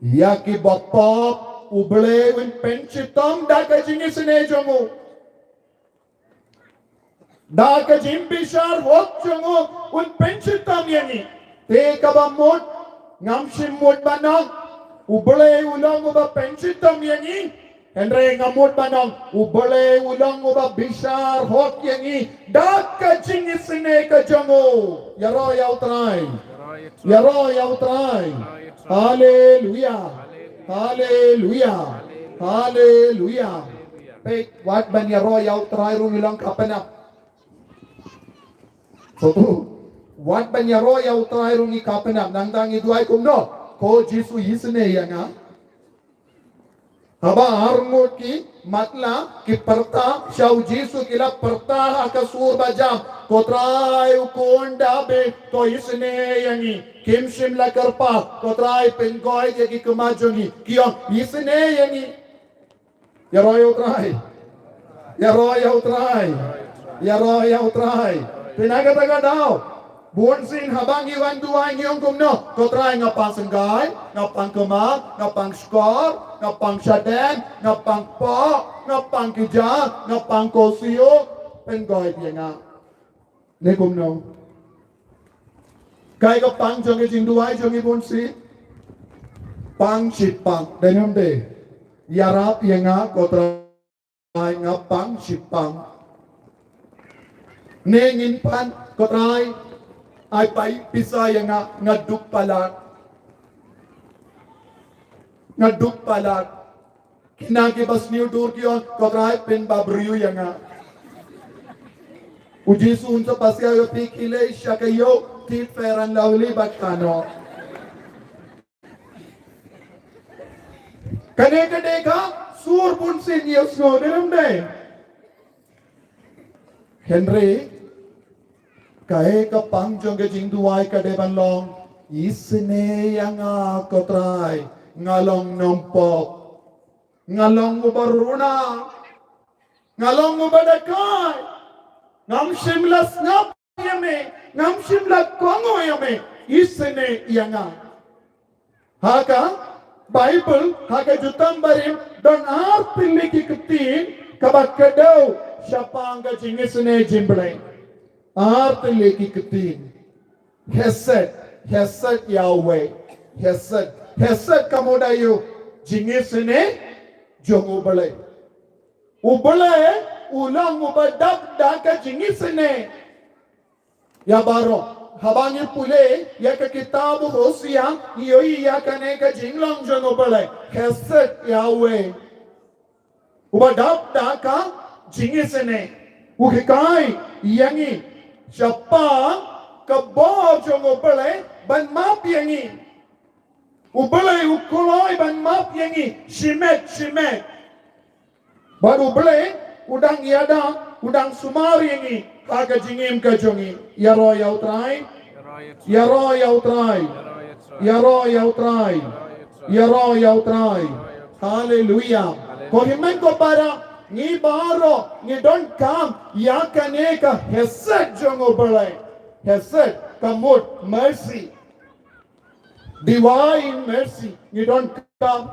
yaki bapap uble win penchitam da ka jingis ne jongo da ka jimbishar hot jongo un penchitam yani te kabamot ngamshim mot banang uble ulang uba penchitam yani Henry ngamot banang uble ulang uba bishar hot yani da ka jingis ne ka jongo yaro yautrai Hallelujah. Hallelujah. Hallelujah. Pek wat ban ya royal try ru nilang kapanap. So wat ban ya royal try ru ni kapanap nang dang iduay kumno ko Jesu yisne yanga. Haba armut ki matla ki perta syau Jesu kila perta ka sur bajam kotrai ukonda be to isne yangi kim shimla karpa kotrai pengoy ki kemajongi kiong isne yangi ya royo trai Ya roh ya utrai. Ya roh ya utrai. Pinagataga daw. Buon sin habang iwan duwa ngiyong kumno. Kotray nga pang sanggay, nga pang kumag, nga pang skor, nga pang syaden, nga pang po, nga pang kija, nga pang kosiyo. Penggoy dia nga. Ne kumno. Kaya ka pang jongi jing duwa jongi buon sin. Pang sipang. Denyom de. Yarap yang nga kotray nga pang sipang. Nengin pan kotray ay pai pisa yang nga duk palat. Nga duk palat. Kinagi bas niyo durkiyon kotray pen babriyo yang nga. Uji sunsa pasya yo tikile siya kayo tit feran lawli batkano. Kane ka sur pun sin yes no deram de. Henry kahe ka pang jong ke jing duai ka de ban long isne yang ko try ngalong nompok ngalong ubaruna ngalong ubadakai ngam shimlas ngap yame ngam shimla kongo yame isne yang haka Bible haka jutam barim don arpilli ki kutin kabak kadau syapanga jingisne jimblay arpilli ki kutin Hesed Yahweh Hesed kamodayo jingisne jongu balay ubalay ulang ubadab daka jingisne ya baro habangi pule ya ka kitabu Hosea yoi ya kane ka jinglong jongo balay Hesed Yahweh ubadab daka jingisne uhikai yangi siapa kabo jongo balay ban map yangi ubalay ukuloi ban map yangi shimet baru balay udang yada udang sumari yangi kaga jingim ka jongi yaro yautrai yaro yautrai yaro yautrai yaro yautrai hallelujah kohimen ko para ni baro ni don't come yakane ka hesed jongo balay hesed kamut mercy divine mercy you don't come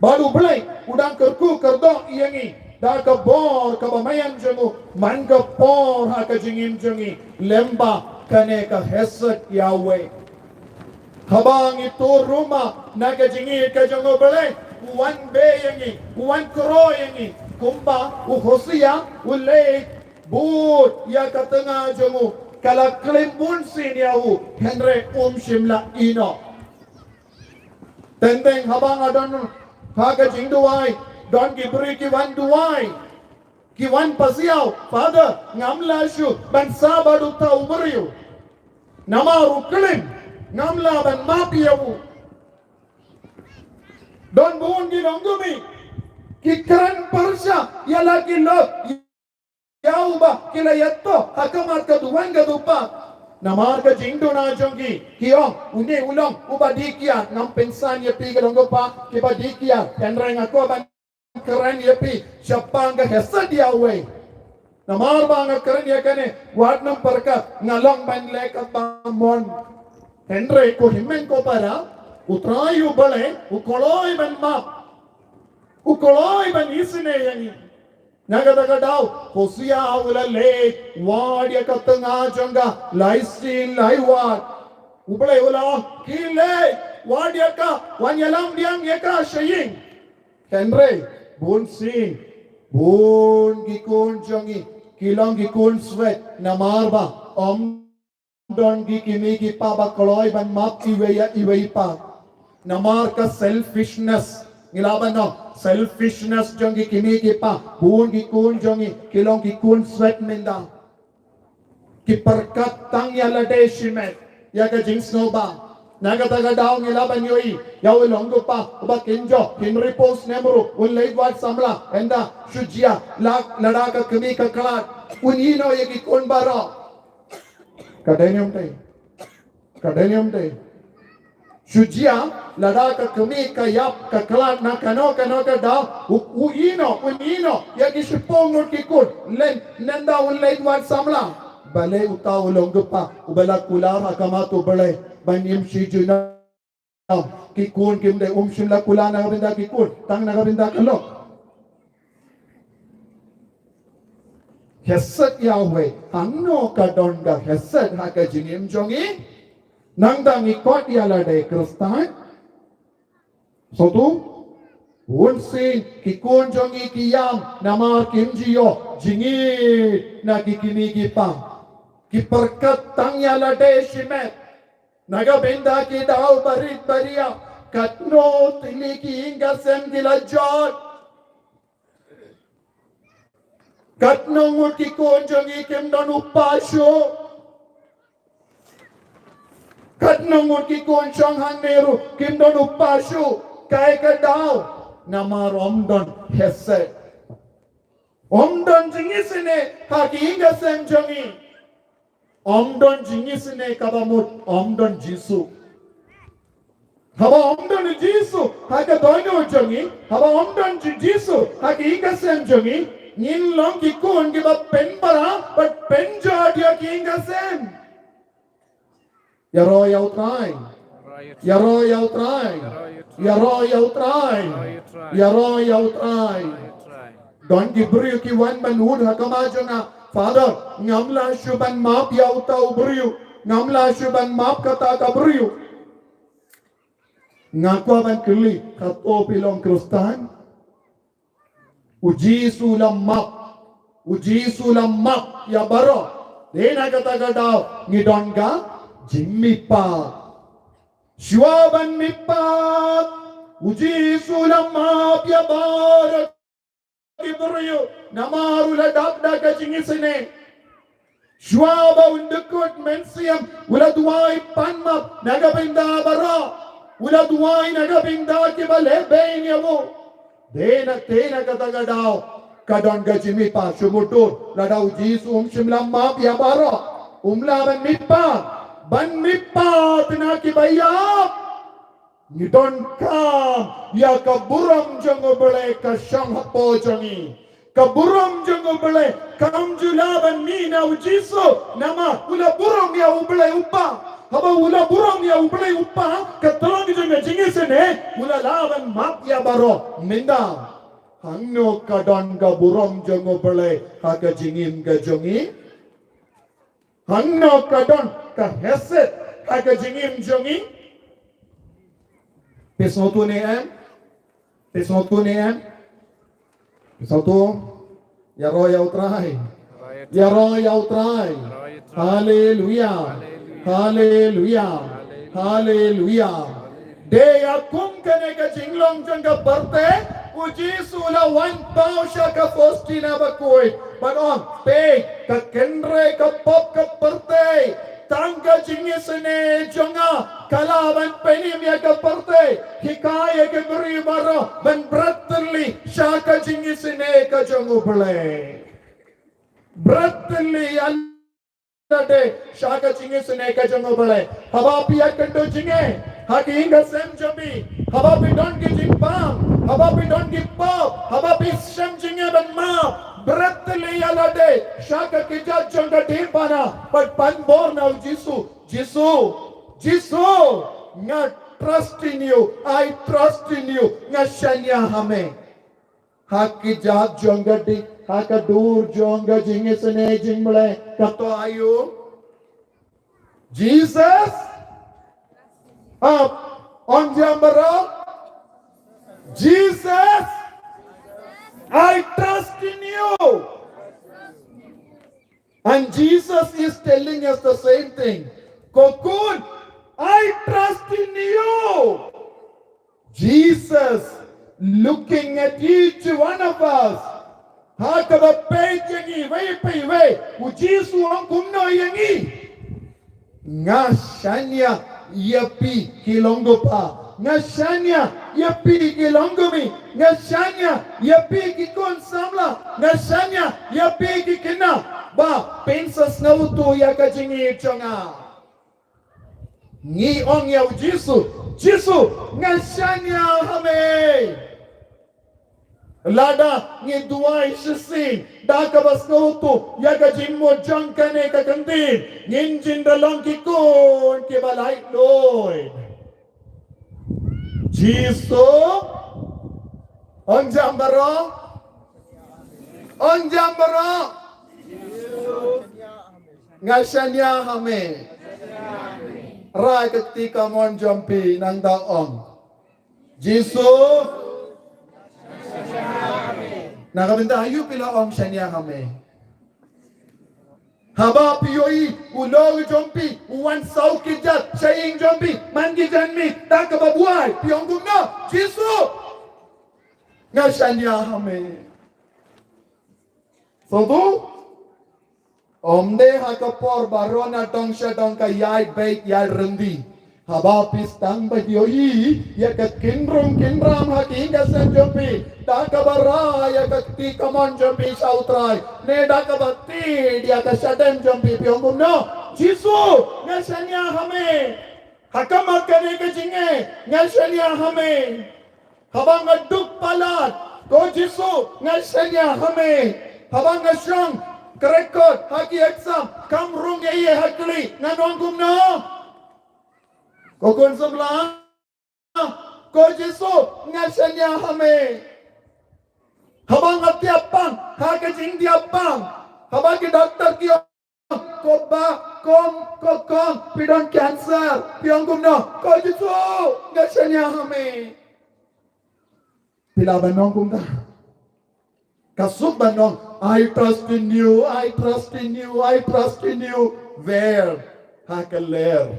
baru balay udang kerku kerdo yangi da ka bor ka bamayan jamu man ka por ha ka jingim jangi lemba kane ka hesed Yahweh habang itu rumah na ka jingi ka jango balay wan be yangi wan kro yangi kumba u Hosea u le but ya ka tengah jamu kala klimbun sin yahu henry shimla ino tendeng habang adon ha ka jingduai don gibri ki wan duai ki wan pasiau father ngamla shu ban sabadu ta umriu nama ruklim ngamla ban mapiau don buun gi donggumi ki kran parsha ya lagi lo yauba kila yatto hakamat ka duwan ga dupa namar ka jingdo na jongi kiong une ulong ubadikia ngam pensan ya pigalonggo pa kibadikia kenreng ako ban keren yapi siapa angka hesed Yahweh namar bang keren ya kane warnam perka ngalong ban lekat bamon Henry ko himen ko para utrayu bale ukoloi ban map ukoloi ban isne yani nagadaga daw Hosea ula le wadia katanga jonga laisin laiwat ubale ula kile wadia ka wanyalam diang yaka shaying Henry Bun sin, bun gikun jongi, kilang gikun sweat, namarba, don gikimi gipa koloi ban map iweya iweipa, namar ka selfishness, Nilaban no, selfishness jongi kimi gipa, bun gikun jongi, kilang gikun sweat minda, kiperkat tang yalade shimet, yaga jings no ba. Nagataga daw nilaban yoi yaw longo pa uba kinjo Henry post nemru un leidwat samla enda shujia lak ladaka kami kaklat unino yagi kon baro kadenium te Sujia lada ka kami ka yap ka klat na kano ka da unino ya ki sipong ngot ki kut len nenda un leit wan samla bale uta ulong gupa ubala kula kama to bale banim si juna ki kun kim de shimla kula na binda ki kun tang na binda kalo Hesed Yahweh anno ka don ga hesed ha ka jinim jongi nangdang ikot yala de kristan sotu unsin kikun jongi kiyam nama kimjiyo jingi na kikini kipam kiperkat tang yala de shimet naga benda ki dao barit baria katno tili ki inga sem gilajot katno ngurki kun jongi kim don upasyo Katnungun ki kon chang hang neru kim don upashu kai ka dao namar omdon hesed omdon jingisine haki inga sem jongi omdon jingisine kabamut omdon jisu haba omdon jisu haka doino jongi haba omdon jisu haki inga sem jongi nin long ki kon ki ba pen bara but pen jadia ki inga sem Yaro yau try. Yaro yau try. Yaro yau try. Yaro yau try. Don gibru ki wan ban hud hakama jona. Father, ngamla shuban map yau tau bru. Ngamla shuban map kata ka bru. Ngakwa ban kili kato pilong kristan. Uji sulam map ya baro. Dena kata kadao ngidon ka Jimmipa Shwaban Mipa Uji Sulamap Yabarak Ibryo Namarula Dabda Kajingisine Shwaba Undukut Mensiam Uladwai Panmap Nagabinda Bara Uladwai Nagabinda Kibale Benyamu Dena Tena Katagadao Kadon Gajimipa Shumutur Ladau Jisu Shimlam Map Yabara Umlaban Mipa Ban mipat na kibayap ni don kam ya kaburam jango bele ka shanghapo jangi kaburam jango bele kam julaban ni na ujiso nama ula buram ya ubele upa haba ula buram ya ubele upa katolong janga jingisene ula laban map ya baro minda hangno ka don ka buram jango bele ka jingim ka jongi hangno ka don ka hesed ka jingim jongi pesontu ne am pesontu yaro ya utrai hallelujah de akum kane ka jinglong janga barte uji sula wan pausha ka postina bakoi banon pe ka kenre ka pop ka barte tangga jingisene jonga kalaban penim ya ka barte hikaya ke beri maro ban bratli shaka jingisene ka jongu bale bratli de shaka jingisene ka jongu bale haba pia kendo jinge haki inga sem jambi haba pi don ki jimpam haba pi don ki pop haba pi sem jinge ban ma Bratli alade shaka kijat jonga dimpana but pan born now Jesus nga trust in you I trust in you nga shanya hame haki jat jonga di haka dur jonga jingisane jingmle kato ayu Jesus up on jambara Jesus I trust in you. And Jesus is telling us the same thing. Cocoon, I trust in you. Jesus looking at each one of us. Hakaba pejangi, way. Ujisu ang kumno yangi. Nga shanya yapi kilongo pa. Ngashanya yapi kilongomi ngashanya yapi kikon samla ngashanya yapi kikina ba pensas na uto ya kajingi chonga Ngi ong yau Jisu ngasanya hame. Lada ngi duai sisi da ka bas ko tu ya ka jin mo jang ka ne ka kantin ngin jin da long ki kon ke balai loi. Jisu on jambaro ngasanya hame. Rai ketika mon jompi nang daong. Jisu nakabinda ayu pila ong sanya hame. Haba piyoi ulo jompi wan sau kijat saying jompi mangi janmi tak kebabuai piyong gumna Jisu ngasanya hame. So tu Omde hakapor barona tong shatong ka yai bait yai rendi. Haba pistang bahyoi ya ka kinram haki ka sanjopi. Da ka bara ya ka ti kamon jompi sautrai. Ne da ka batti dia ka sadem jompi piong no. Jisu ngasanya hame. Hakamat kane ka jinge ngasanya hame. Haba ngaduk palat ko Jisu ngasanya hame. Haba ngasyang kerekod haki exam kamrung ye hakli nganong gumno kokon sebelah ko Jisu ngasanya hame habang atiapang haki jing diapang habang ki doktor kio kom pidon cancer piong gumno ko Jisu ngasanya hame pila banong gumna kasuk banong I trust in you. Where? Hakaler.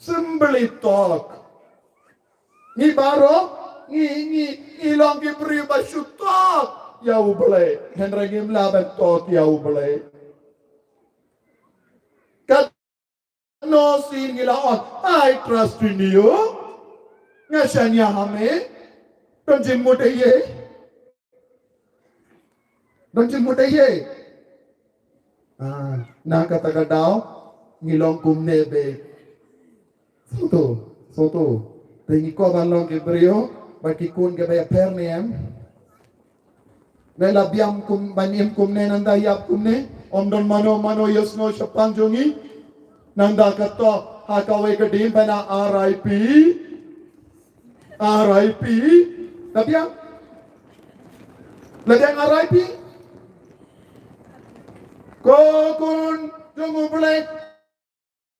Simply talk. Ni baro, ni long ki beri basu talk. Yau boleh. Henry ngim laban talk yau boleh. Kat no sin gilaon. I trust in you. Ngasanya hame. Tonjim mudaye. Donjin mudaye. Na kata kadau ngilong kumne be. Soto. Tengi ko balong ke brio baki kun ke bay pernem. Nela biam kum banim kumne nanda yap kumne omdon mano yosno shapang jongi nanda kato hakawe kedim bana RIP. Tabiam. Ladang RIP. Kokun tunggu boleh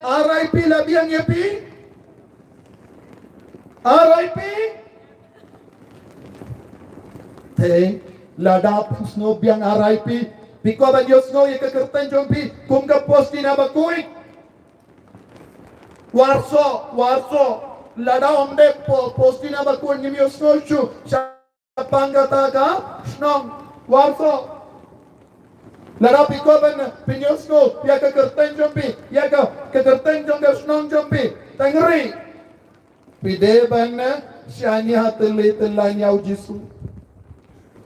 RIP labiang yapi RIP te lada pusno biang RIP piko banyosno ye kekerten jompi kum ka posti na bakui warso lada omde posti na bakui ngimiosno chu chapanga taka snong warso Lara piko ban pinyosno ya ke kerten jompi ya ke kerten jom ke snong jompi tangri pide ban syani hatli telanya Jisu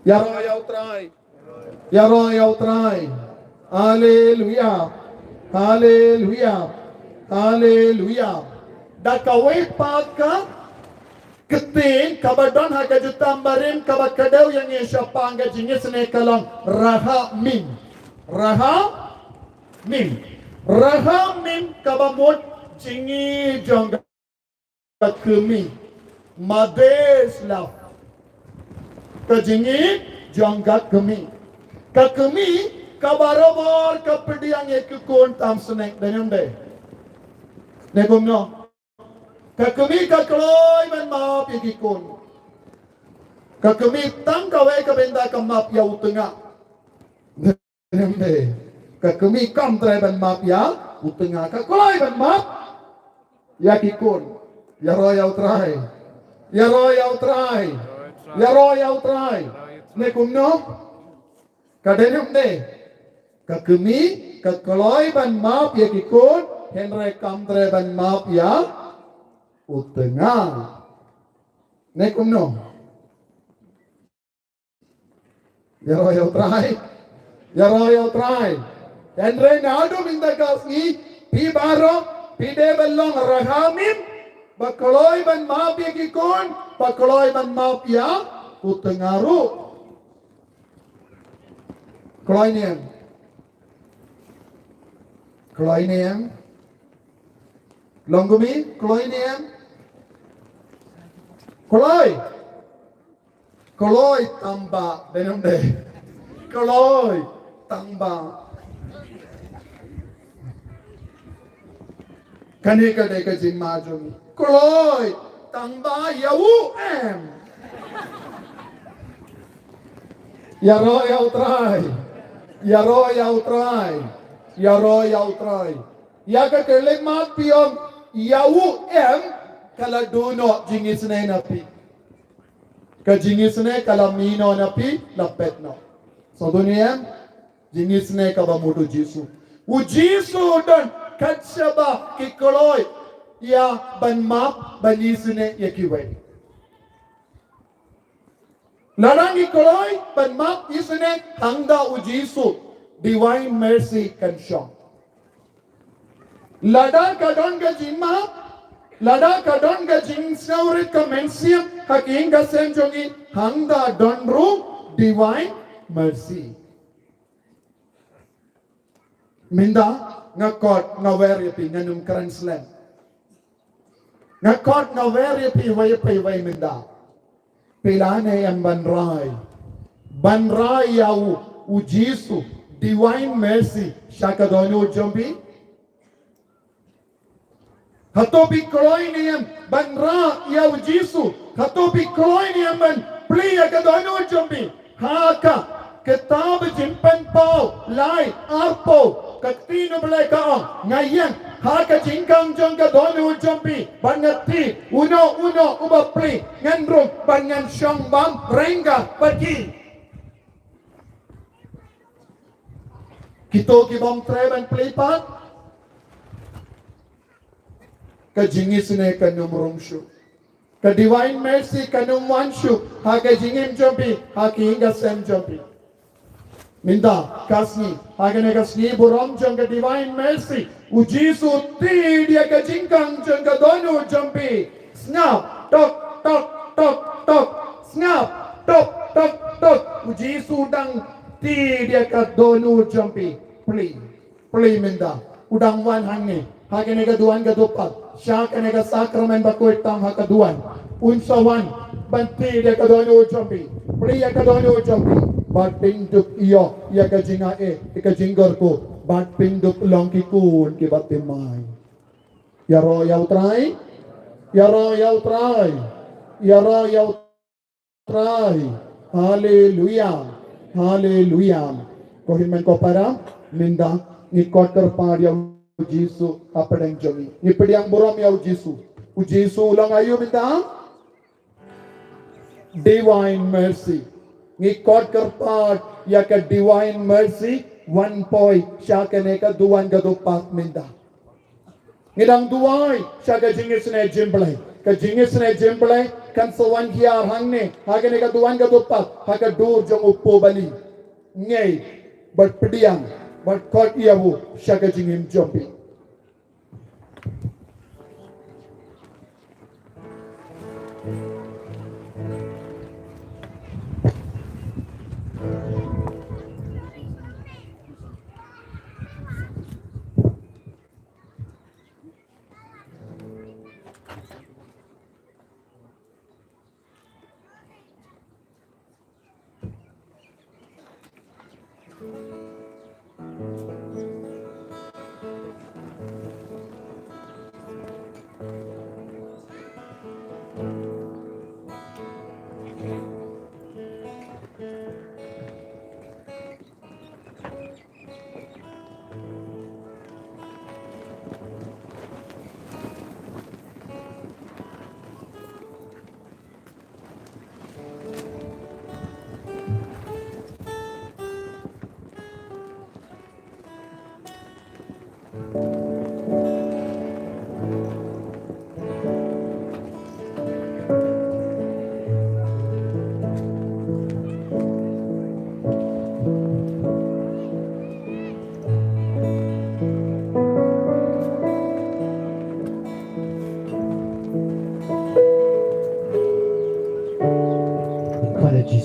ya ro ya utrai haleluya dakawe paka keting kabadon haga jutambarin kabakadau yang yeshapanga jingis ne kalong Rahamim kabamot jingi jongga kemi madesla kajingi jongga kemi kabarobor kapediang ekukon tam snack denyumde negomno kakemi kakloi man maap ikikon kakemi tang kawe kabenda kamap ya utenga denyumde kakemi kam trai ban maap ya utenga kakloi ban maap ya kikon ya royal trai negomno kadenyumde kakemi kakloi ban maap ya kikon henry kam trai ban maap ya utenga nekumno ya royal try Henry nado minta kasih pi baro pide belong rahamim bakloy ban maap ya kikon bakloy ban maap ya utengaru kloy niem longgumi kloy niem kloy tamba benom de kloy tamba kanika de ka jing ma jum kloy tamba yau em yaro yau try yaro yau try yaro yau try ya ka kelek mat piom yau em kala dono jingis ne napi ka jingis ne kala mino napi lapet no so dunia jingis ne ka ba mudu jisu u jisu don katsaba kikoloy ya ban map banisne yakiwai larang ikoloy ban map isne hangda u jisu divine mercy can show lada kadon ga jingma lada kadon ga jing saurit ka mensiam haking ga senjongi hangda donru divine mercy minda ngakot ngawer yapi nganum karanslan ngakot ngawer yapi way minda pilane yang banrai yau ujisu divine mercy shakadono jombi hatobi kloy niyam banra yau jisu hatobi kloy niyam ban pliya kadono jombi haka kitab jimpan pau lai arpo katino bleka ngayan haka jingkang jongka donu jompi bangati uno ubapli ngandrum bangan syong bam rengga pergi kito kibom treban pelipat ka jingis ne kanum rumshu ka divine mercy kanum wanshu haka jingim jompi haki inga sem jompi minda kasni hagane kasni buram jangga divine mercy ujisu ti dia ka jingkang jangga donu jampi snap tok snap tok ujisu dang ti dia ka donu jampi play minda udang wan hangne hagane ka duan ka dupat syakane ka sakramen bakoy tam hakaduan unsawan banti dia ka donu jampi play ka donu jampi bat pinduk iyo ya ka jinga ka jinggar ko bat pinduk long ki kun ki bat timay yaro yaw try hallelujah kohin man ko para minda ni kotter par yaw jisu apadang jomi ni pediang buram yaw jisu u jisu ulang ayo minda divine mercy ni kot karpat ya ka divine mercy one point siya kene ka duwan ka dupat minda ngidang duway siya ka jingis na jimble kan sawan hiya hangne hagane ka duwan ka dupat haka dur jong upo bali ngay but pediang but kot iyawu siya ka jingim jompi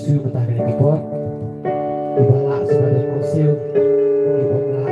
Yesus bertahan di kebun dibalak sebagai konsil di bawah sesuai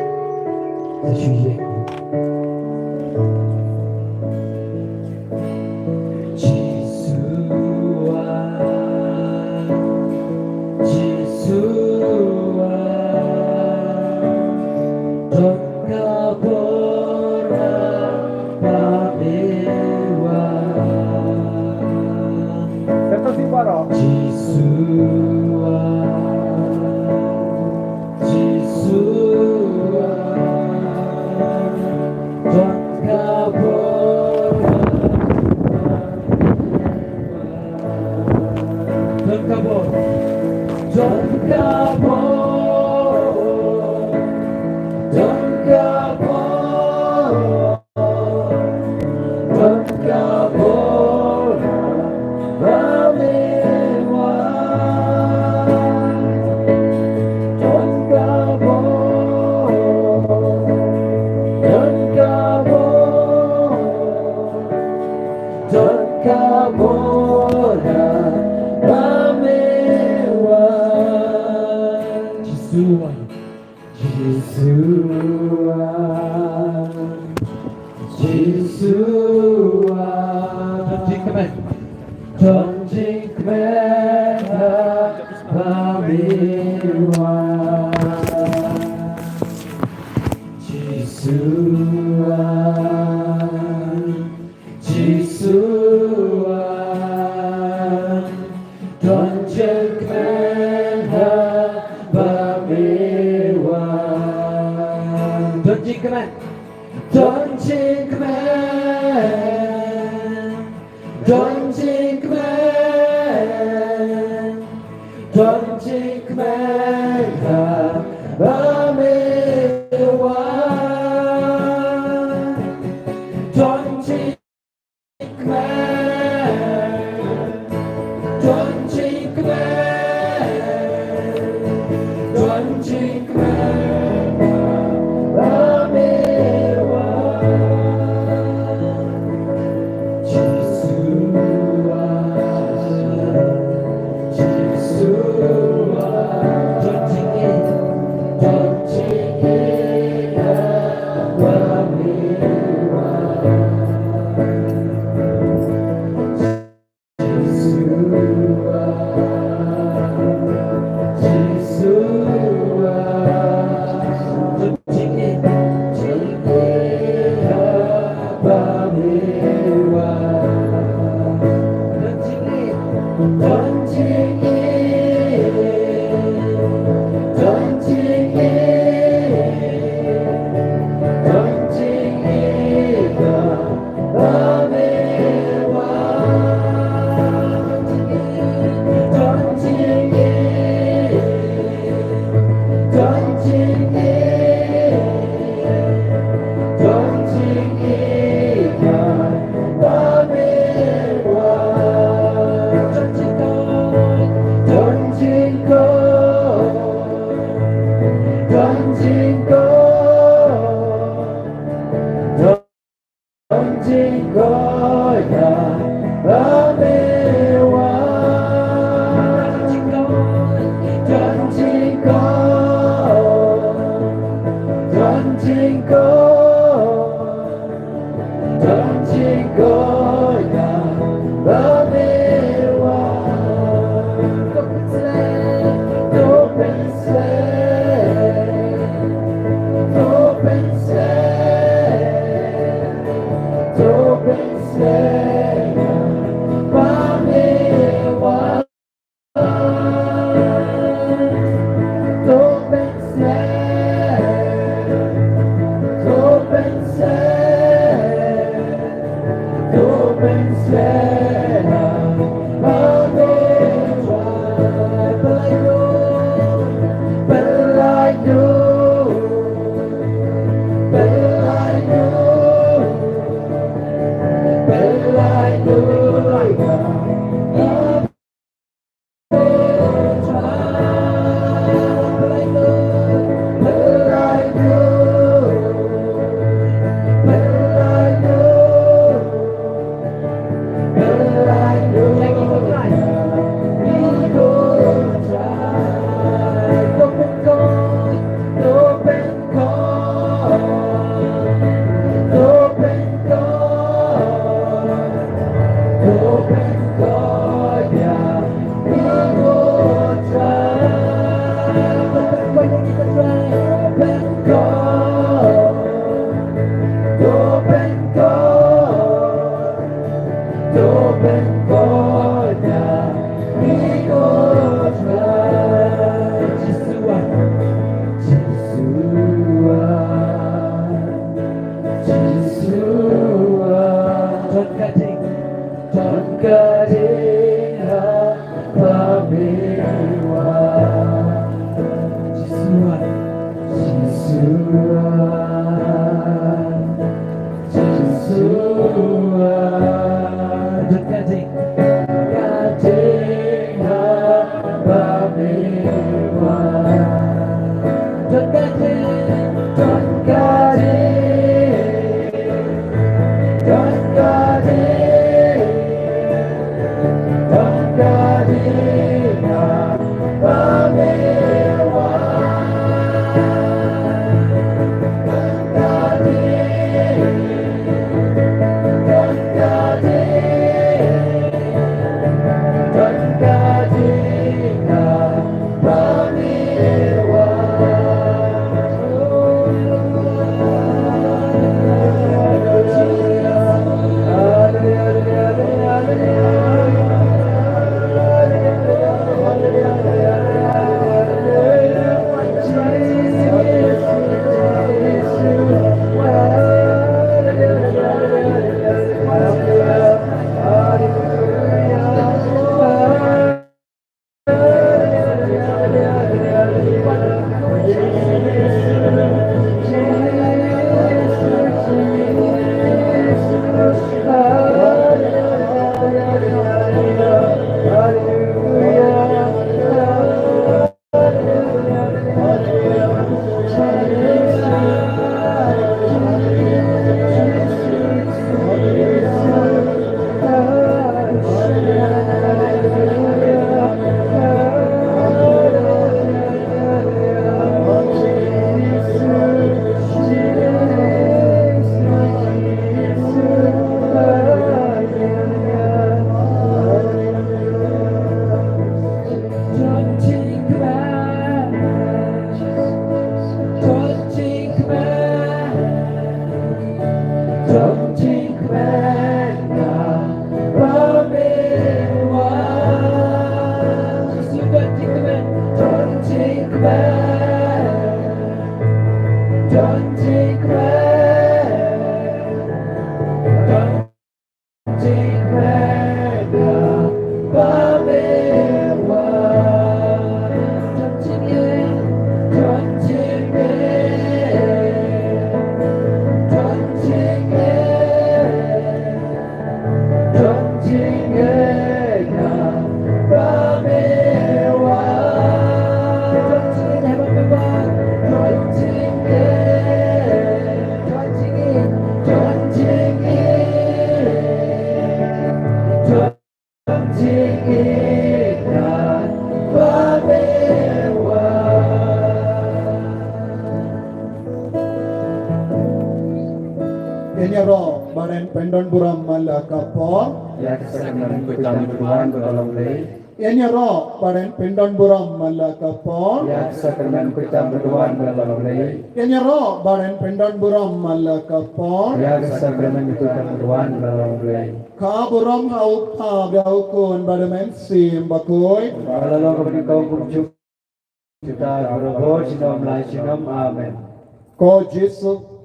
Enyaro badan pendon buram malakapon. Ya kesenangan kita Tuhan bertolong lei. Enyaro badan pendon buram malakapon. Ya kesenangan kita Tuhan bertolong lei. Enyaro badan pendon buram malakapon. Ya kesenangan kita Tuhan bertolong lei. Ka buram hau pa biaukun badamen sim bakoy. Kalau kepada kau berjumpa kita berdoa sinom lai sinom amen. Ko Yesu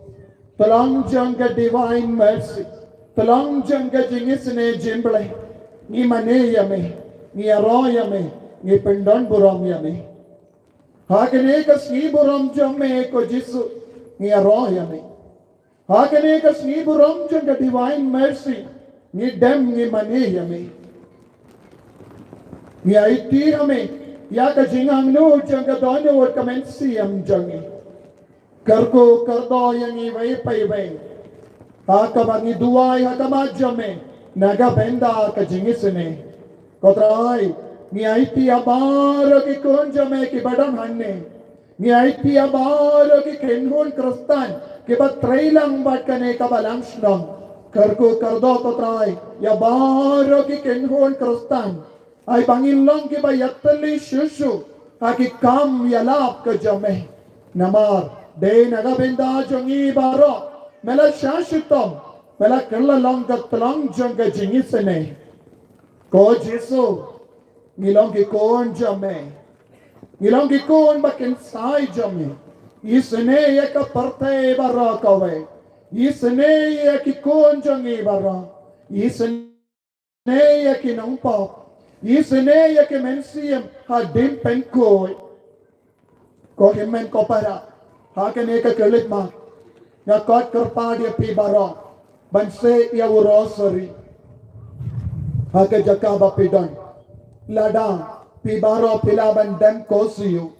Talang jangka divine mercy. Talang jangka jingis ne jimble. Ni mane yame. Ni aro yame. Ni pendon buram yame. Hakane ka sni buram jamme ko Yesu. Ni aro yame. Hakane ka sni buram jangka divine mercy. Ni dem ni mane yame. Ni aiti yame. Ya ka jingang no jangka dono or kamensi yam jangi. Karko kardo yang iway payway. Hakabangi duway hakamajame. Naga benda kajingisene. Kotray. Ni aiti abaro ki kunjame ki badam hanne. Ni aiti abaro ki kenhun kristan. Ki batrailang batkane kabalamshnam. Karko kardo kotray. Yabaro ki kenhun kristan. Ay bangilong ki bayatali shushu. Aki kam yalap kajame. Namar. De nagabenda jongi baro mela shashitom mela kerla long katlang jonga jingisene ko Jesu ngilong ki kon jame ngilong ki kon bakin sai jame isne ya ka parte baro kawe isne ya ki kon jongi baro isne ya ki nongpo isne ya ki mensiem ha dim penko ko himen ko para Hakane ka kelit ma. Ya kot kerpa dia pi baro. Banse ya urosari. Hake jaka bapidon. Lada pi baro pilaban dem kosiyo.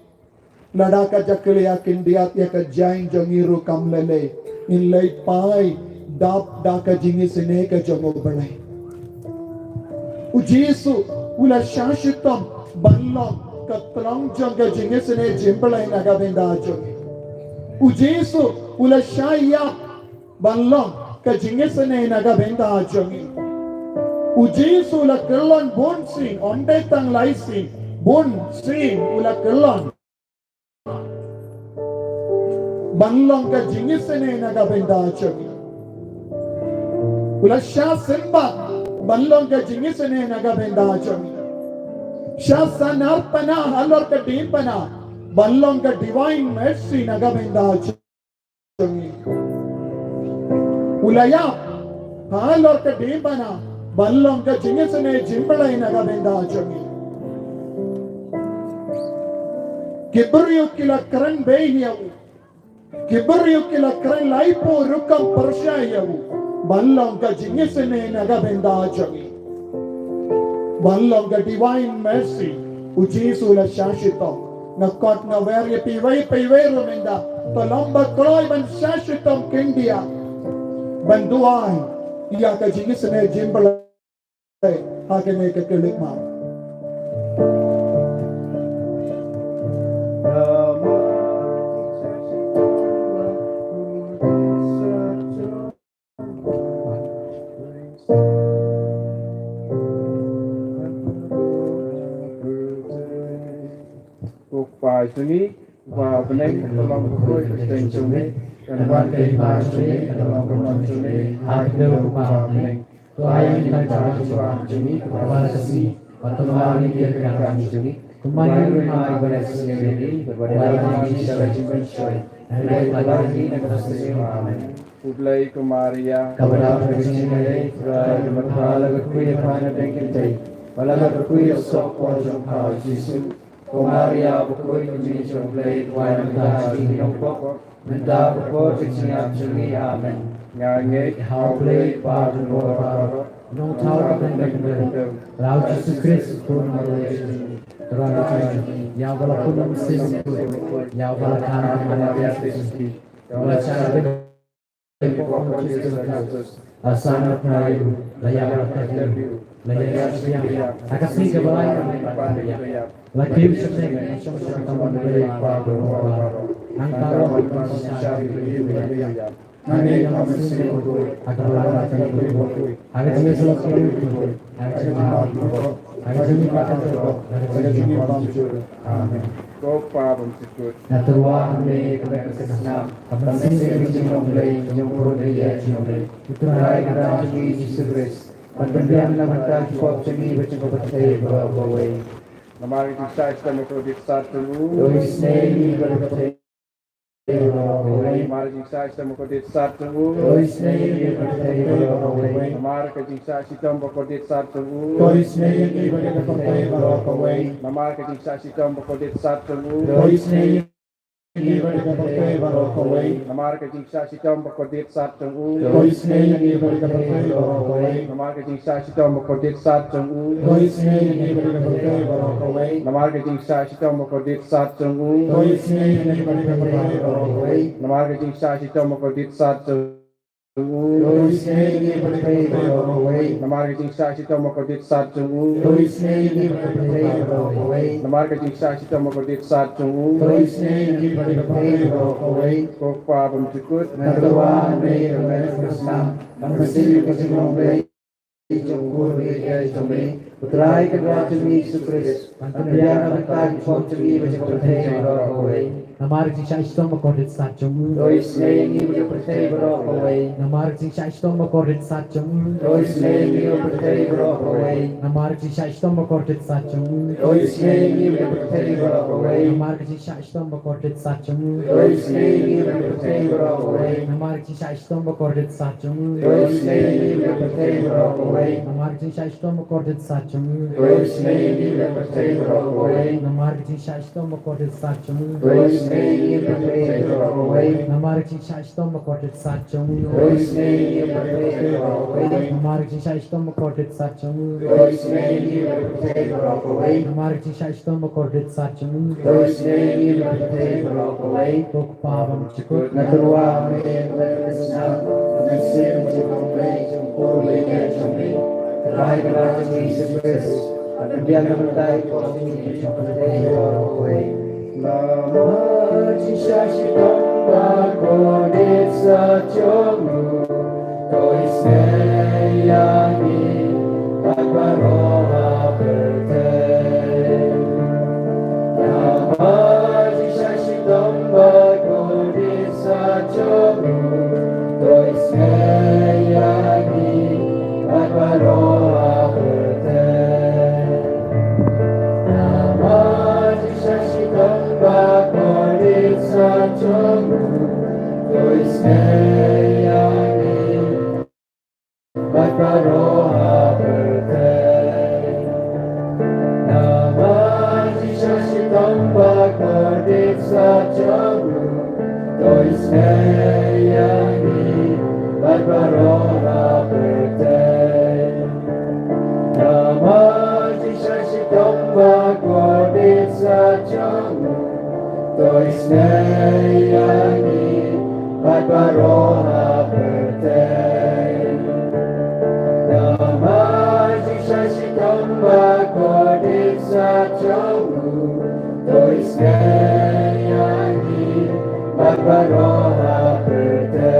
Lada ka jakli ya kindiat ya ka jain jongiru kamlele. In late pai dap da ka jingi sene ka jongo banai ujesu ula shashitam banlong ka tlang jonga jingi sene jimbalai naga benda jongi ujesu ula shaya banlong ka jingi sene naga benda jongi ujesu ula kelon bon sing onde tang lai sing bon sing ula kelon banlong ka jingi sene naga benda jongi ula sha simba banlong ka jingi sene naga benda jongi sha sanar pana halor ka din pana banlong ka divine mercy naga benda jongi ula ya halor ka din pana banlong ka jingi sene jimbalai naga benda jongi kibriyo kila kran behiyawu kibriyo kila kran laipo rukam pershayawu banlong ka jingi sene naga benda jongi banlong ka divine mercy ujesu la shashitam na kot na verye piwai rumenda palomba kroy ban shashitam kindia banduai iya ka jingi sene jimbalai hakene ka kelikma Sungi và bên đây là lòng của tôi tình sungi dan ban kay ba sungi dan lòng của tôi sungi hai đều vào bên đây tôi ai đi tay trả cho sungi và kasi pertemuan ini dia akan sungi kembali mai pada sungi berbalik di dalam jiwa saya dan lagi negara saya amin Ublay ko Maria kepada presiden Israel berhala kuya kana dengkite wala kuya sokwa jangka Yesus Maria bukoi kami jumpai tuan kami nombok minta bukoi kecilnya sungi amin nyanyi haulai pada orang nong tahu kebenaran Laut Yesus Kristus pun melalui terang yang walaupun mesin yang walaupun mana Yesus walaupun asana prayu layak berkati layak siang akan sih kebaikan lagi sebenarnya sama teman dari Pak antara Nani yang masih akan lakukan itu agar semua selesai itu agar semua makan teruk agar semua malam jujur amin Kopa bersyukur Natuwa kami kesenam Kapasih kami mulai Nyumpur dia mulai Itu hari kata Yesus Kristus Pendendian namanya Kipop sini bercakap percaya bahwa Namari kita sedang mengikuti satu Dois nei berpercaya Namari kita sedang mengikuti satu Dois nei berpercaya Namari kita sedang mengikuti satu Dois nei berpercaya Namari kita sedang mengikuti satu Dois nei Namar ka jingsa sitom bakodit sat jong u Dois nei ni berpercaya Namar ka jingsa sitom bakodit sat jong u Dois nei ni berpercaya Namar ka jingsa sitom bakodit sat jong u Dois nei ni berpercaya Namar ka jingsa sitom bakodit sat jong Dois nei ni berpercaya Namar ka jingsa sitom bakodit sat jong u Dois nei ni berpercaya Namar ka jingsa sitom bakodit sat jong u Dois nei ni Kopa bersyukur Natuwa may kesenam Kapasih kami Jumhur dia jumpai Putrai kedua jumpai Yesus Kristus Pendendian namanya Kipop sini bercakap percaya bahwa Namari jingsa istom bakodit sat jong Dois nei ni berpercaya bahwa Namari jingsa istom bakodit sat jong Dois nei ni berpercaya bahwa Namari jingsa istom bakodit sat jong Dois nei ni berpercaya bahwa Namari jingsa istom bakodit sat jong Dois nei ni berpercaya bahwa Namari jingsa istom bakodit sat jong Dois nei ni berpercaya bahwa Namari jingsa istom bakodit sat jong Dois nei ni berpercaya bahwa Namari jingsa istom bakodit sat jong Dois nei ni berpercaya bahwa Namari jingsa istom bakodit sat jong Dois nei ni berpercaya bahwa Namarik jisha istom kordit sachamu. Dois name libertate rock away. Namarik jisha istom kordit sachamu. Dois name libertate rock away. Tok pavam chikut. Naturwa me lesna. Nasim chikome chumporwe kachumi. Rai garaj Jesus Christ. Biar bertai kosmi libertate rock away. Lama jisha istom kordit sachamu. Dois neyani Agbaroha Berte Namaji Shashidamba Kodisa Chomu Dois neyani Agbaroha Berte Namaji Shashidamba Kodisa Chomu Dois neyani Agbaroha Berte Namaji Shashidamba Koditsa Chamu Dois neyani Agbaroha Berte Namaji Shashidamba Koditsa Chamu Dois neyani Agbaroha Berte Namaji Shashidamba Koditsa Chamu Dois neyani Agbaroha Berte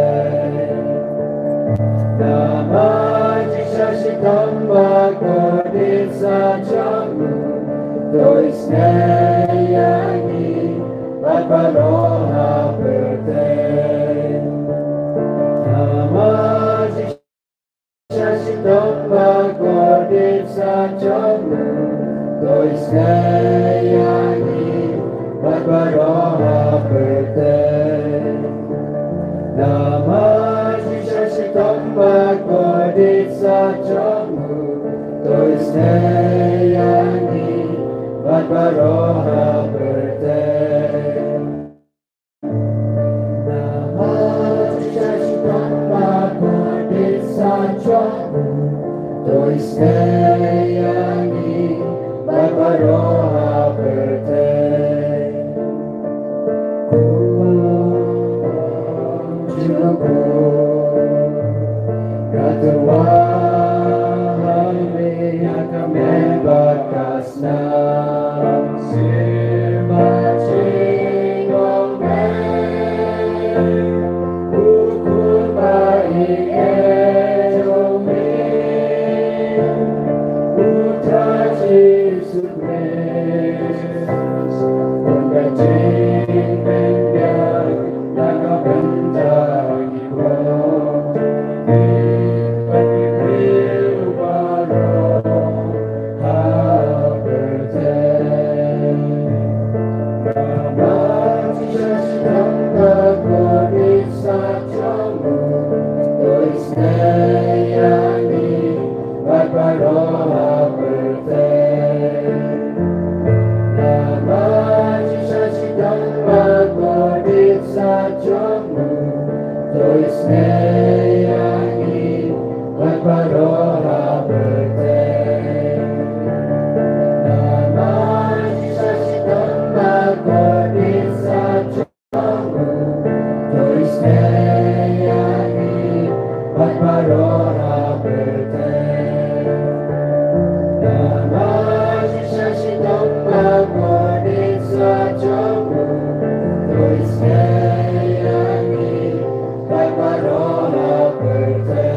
Namaji Shashidamba Koditsa Chamu Dois neyani Agbaroha Berte Namaji Shashidamba Koditsa Chamu Dois neyani Agbaroha Berte Namaji Shashidamba Koditsa Chamu Dois neyani Agbaroha Berte Namaji Shashidamba Koditsa Chamu Dois neyani Agbaroha Berte Juku Ratuwa Hame Akame Bakasna Simba Chingome Ukuba Ike Jesus Christ, Ungating Bendian, Nagabenda Iwo, Ipanikil Waro, Haberte, Ramati Shashidamba Koditsa Chamu, Dois neyani, Agbaroha Berte Namaji Shashidamba Koditsa Chamu Dois neyani Agbaroha Berte Namaji Shashidamba Koditsa Chamu Dois neyani Agbaroha Berte Namaji Shashidamba Koditsa Chamu Dois neyani Agbaroha Berte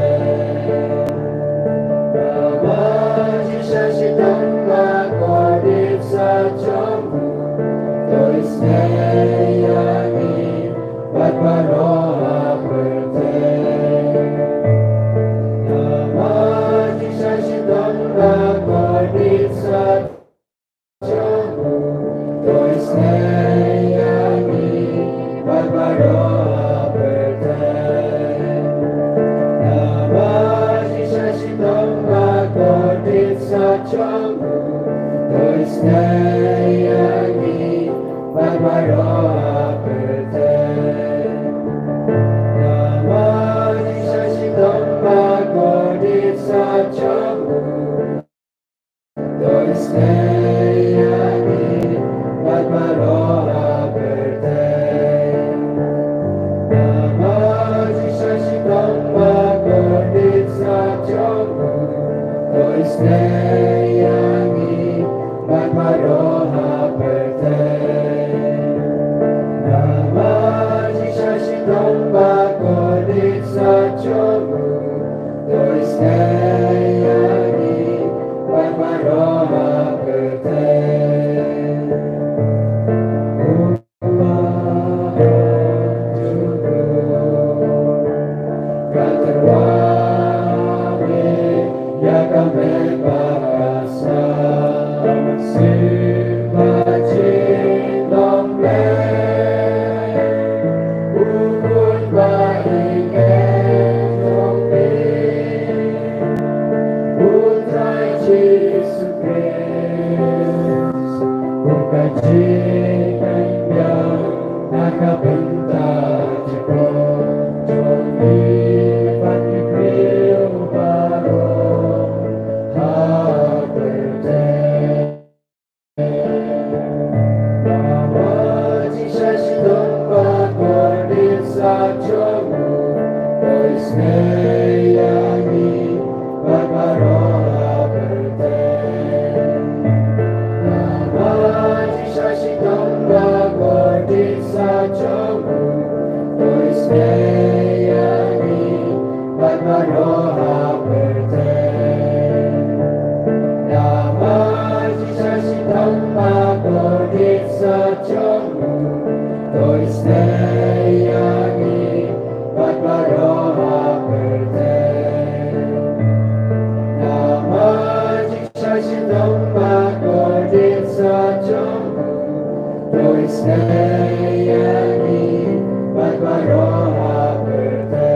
Namaji Shashidamba Koditsa Chamu Dois neyani Agbaroha Berte Namaji Shashidamba Koditsa Chamu Dois neyani Agbaroha Berte Namaji Shashidamba Koditsa Chamu Dois neyani Agbaroha Berte Namaji Shashidamba sachamu Dois neyani Batmaroha berte Namaji shashitamba Gordit sachamu Dois neyani Batmaroha berte Namaji shashitamba Gordit sachamu Dois neyani Batmaroha berte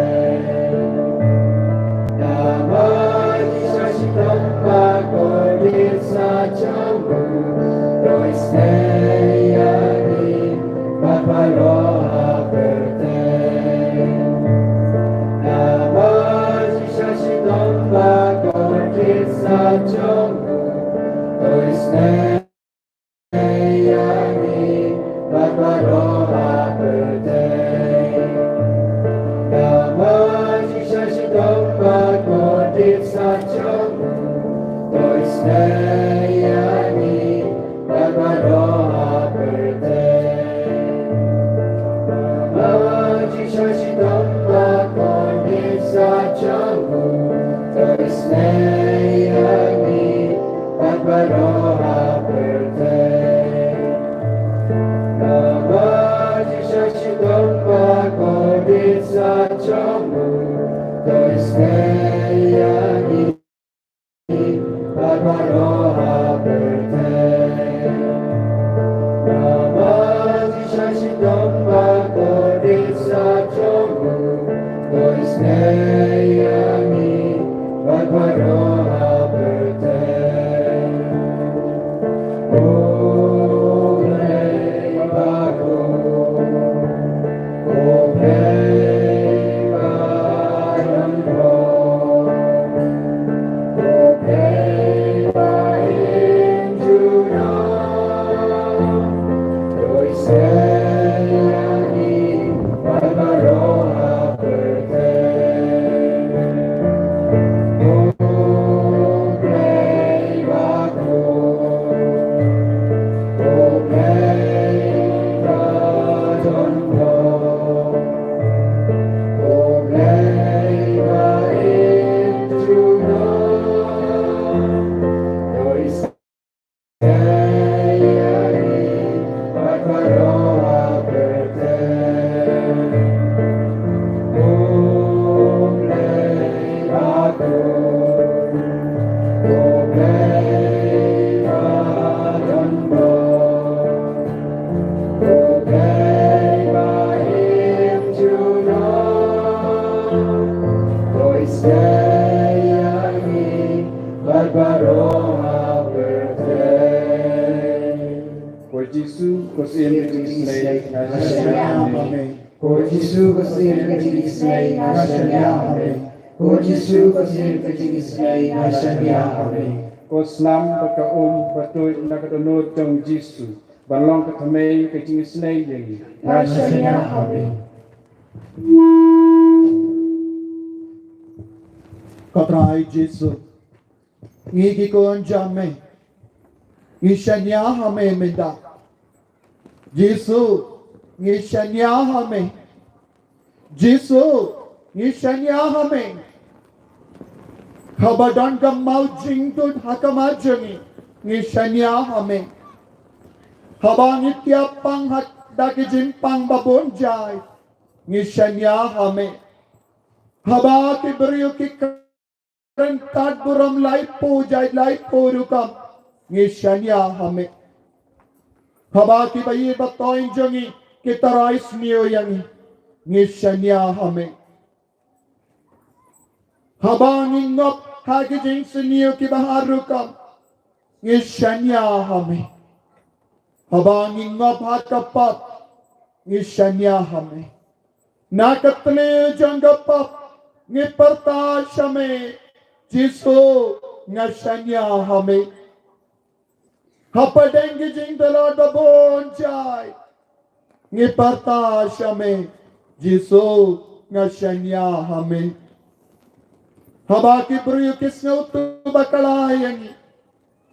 Lord Jesus, Christ, in the name of Ko Yesus kasih kecing Israel nasyania amin. Ko Islam bakaun batoi nakadunod jong Yesus. Balong katamay kecing Israel jadi nasyania amin. Katrai Yesus. Ngigi kon jamme. Ngishanya hame menda. Yesus. Ngishanya hame. Yesus. Ngishanya hame. Kabadan ka maujing tut hakamajani. Ngishanya hame. Habang itiap pang daki jimpang babon jai. Ngishanya hame. Haba ki beriu ki rentat buram laipo jai laipo rukam. Ngishanya hame. Haba ki bayi batoin jangi kita rais niyo yangi. Ngishanya hame. Haba ngingop hagi jing seniyo ki bahar rukam. Ngishanya hame. Haba ngingop hakapat. Ngishanya hame. Nakatne janggapap. Ngiparta shame. Jisu ngashanya hame. Hapadengi jing dalad babon jai. Ngiparta shame. Jisu ngashanya hame. Habaki beriu kisna utu bakalayan.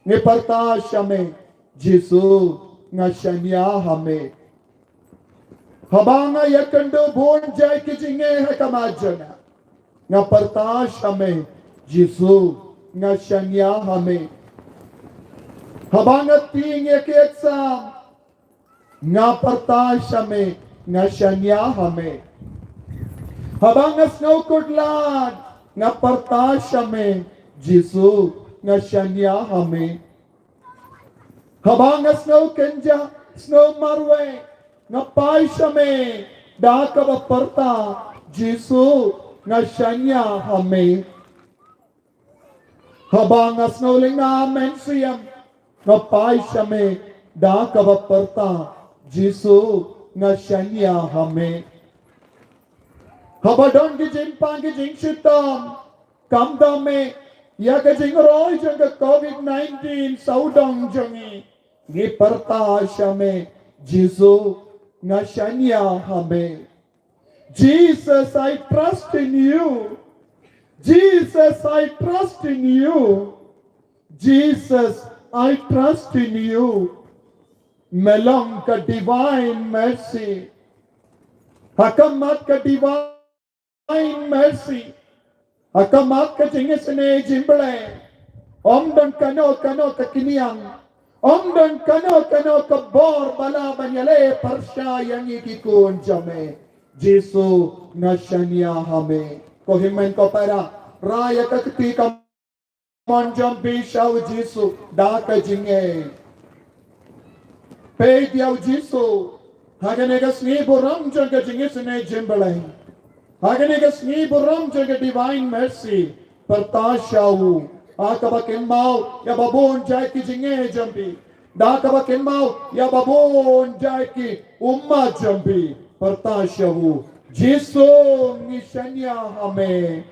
Ngiparta shame. Jisu ngashanya hame. Habanga yakando bon jai ki jinge hakamajana. Ngaparta shame. Jisu ngashanya hame. Habanga tinge ki exam. Ngaparta shame. Ngashanya hame. Habanga snow kudlad. Ngaparta shame. Jisu ngashanya hame. Habanga snow kenja. Snow marwe. Ngapai shame. Dakaba parta. Jisu ngashanya hame. Habang asnauling na mensiyam. Ngapai shame. Dakaba parta. Jisu ngashanya hame. Habadon ki jimpang ki jing shitam. Kamdame. Ya ka jing roy jang COVID-19 saudang jangi. Ngiparta shame. Jisu ngashanya hame. Jesus, I trust in you. Jesus, I trust in you. Jesus, I trust in you. Melong ka divine mercy. Hakamat ka divine mercy. Hakamat ka jingisane jimble. Omdon kano kakiniang. Omdon kano kabor bala banyale parsha yang ikikun jame. Jisu ngashanya hame. Kohimen ko para raya kakti ka monjam bishaw Jisu daka jinge. Pay diyaw Jisu. Haganegas ni buram jaga jinge sene jimbalay. Haganegas ni buram jaga divine mercy. Pertasyaw. Akabakin mau ya babon jai ki jinge jambi. Dakabakin mau ya babon jai ki umma jambi. Pertasyaw. Jisu ngishanya hame.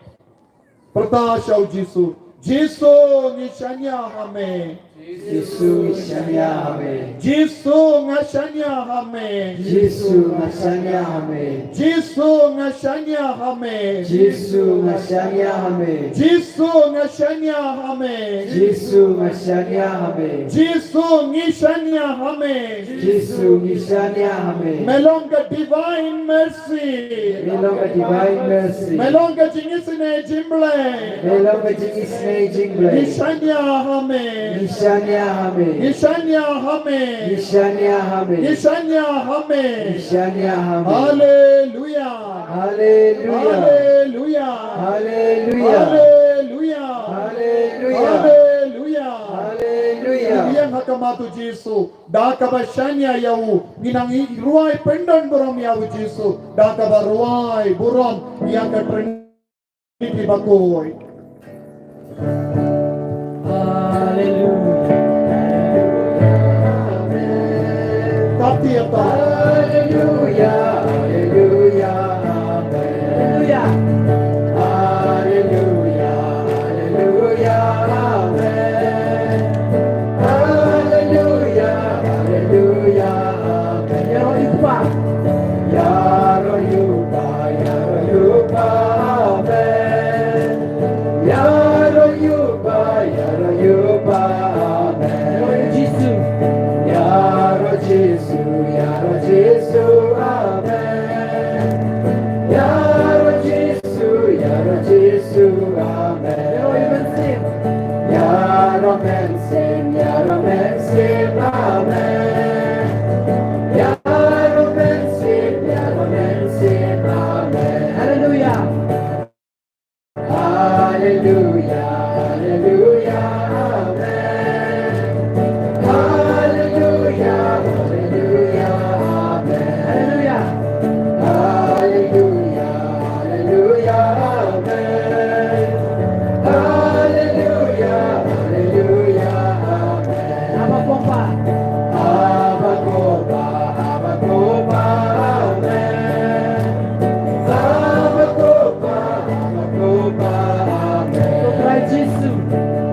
Pertasyaw Jisu. Jisu ngishanya hame. Jisu ngashania hame. Jisu ngashanya hame. Jisu ngashania hame. Jisu ngashanya hame. Jisu ngashania hame. Jisu ngashanya hame. Jisu ngashania hame. Jisu ngishanya hame. Jisu ngishania hame. Melonga divine mercy. Melonga divine mercy. Melonga jingisine jimble. Melonga jingisne jingle. Ngishanya hame. Ngishania hame. Ngishanya hame. Ngishania hame. Ngishanya hame. Ngishania hame. Hallelujah. Hallelujah. Hallelujah. Hallelujah. Hallelujah. Hallelujah. Hallelujah. Hallelujah. Yang hakamatu Jisu. Dakaba shanya yau. Ginang ruai pendan buram yau Jisu. Dakaba ruai buram yang katriniti bakoy. Tapi apa? Hallelujah. Hallelujah. Hallelujah. romancing, yeah, romancing, amen. Yeah, romancing, amen. Hallelujah. Hallelujah, hallelujah, amen. Hallelujah, hallelujah, amen. Hallelujah. Hallelujah, amen. Hallelujah, hallelujah, amen. Abba Kopa, Abba Kopa, Abba Kopa, amen. Abba Kopa, Abba Kopa, amen. Contra Jesus,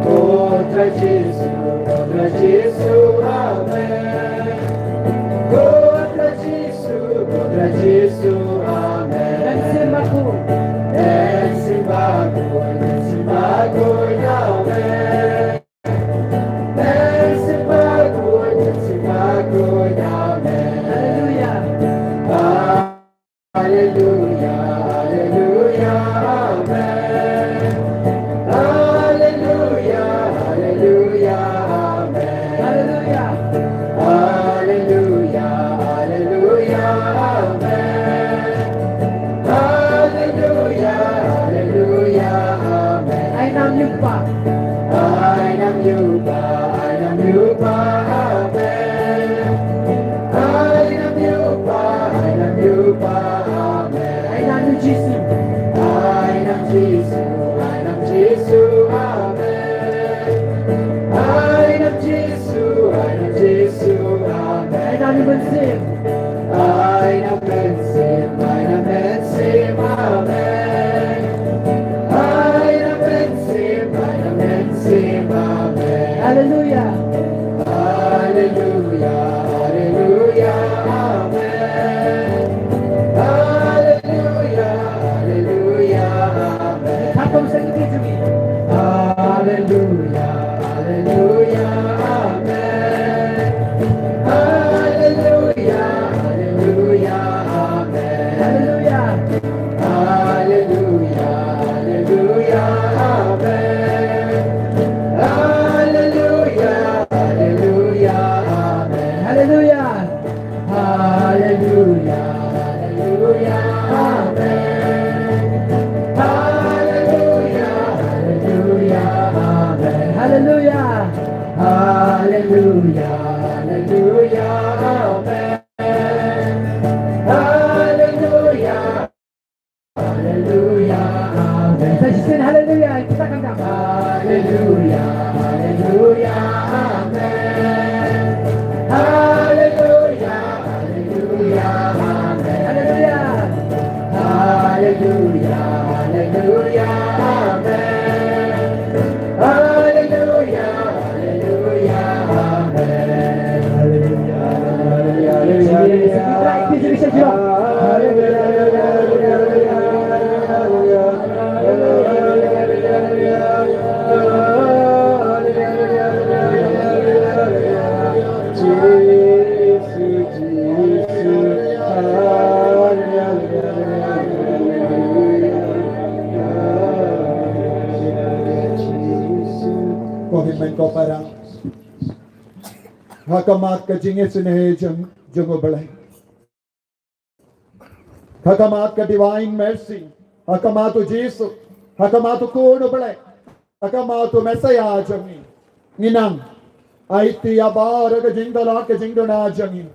contra Jesus, contra Jesus, amen. Contra Jesus, contra Jesus, amen. Ensimago, ensimago, Yahweh. Ensimago, ensimago, Yahweh. Hallelujah. Hallelujah, hallelujah, amen. Hallelujah, hallelujah, amen. Hallelujah. Hallelujah, hallelujah, amen. Hallelujah, hallelujah, amen. Ai Nam Như Pa, Ai Nam Như Pa, Ai Nam Như Pa, amen. Ai Nam Như Pa, Ai Nam Như Pa, amen. Ai Nam Như Jesus, Ai Nam Jesus, Ai Nam Jesus, amen. Ai Nam Jesus, Ai Nam Jesus, amen. Ai Nam Như Bên Sim, Ai Nam Bên Sim, Ai Nam Bên Sim, amen. Ai Nam Bên Sim, Ai Nam Bên Sim, amen. Hallelujah. Hallelujah, hallelujah, amen. Hallelujah, hallelujah, amen. Come sing it to me. Hallelujah, hallelujah, amen. Hallelujah, hallelujah, amen. Hallelujah. Hallelujah, hallelujah, amen. Hallelujah, hallelujah, amen. Hallelujah. Hallelujah, hallelujah, amen. Hallelujah, hallelujah, amen. Hallelujah. Hallelujah, hallelujah, amen. Hallelujah. Hallelujah, amen. Sajikan hallelujah, kita kandang. Hallelujah, hallelujah, amen. Hallelujah, hallelujah, amen. Hallelujah. Hallelujah, hallelujah, amen. Hallelujah, hallelujah, amen. Hallelujah, hallelujah, Komitmen ko parang hakamat ka jingit sinehe jungo balay. Hakamat ka divine mercy. Hakamat to Jesus. Hakamat to kuno balay. Hakamat to Messiah jangi. Ninang aiti abara ka jingdala ka jingdona jangi.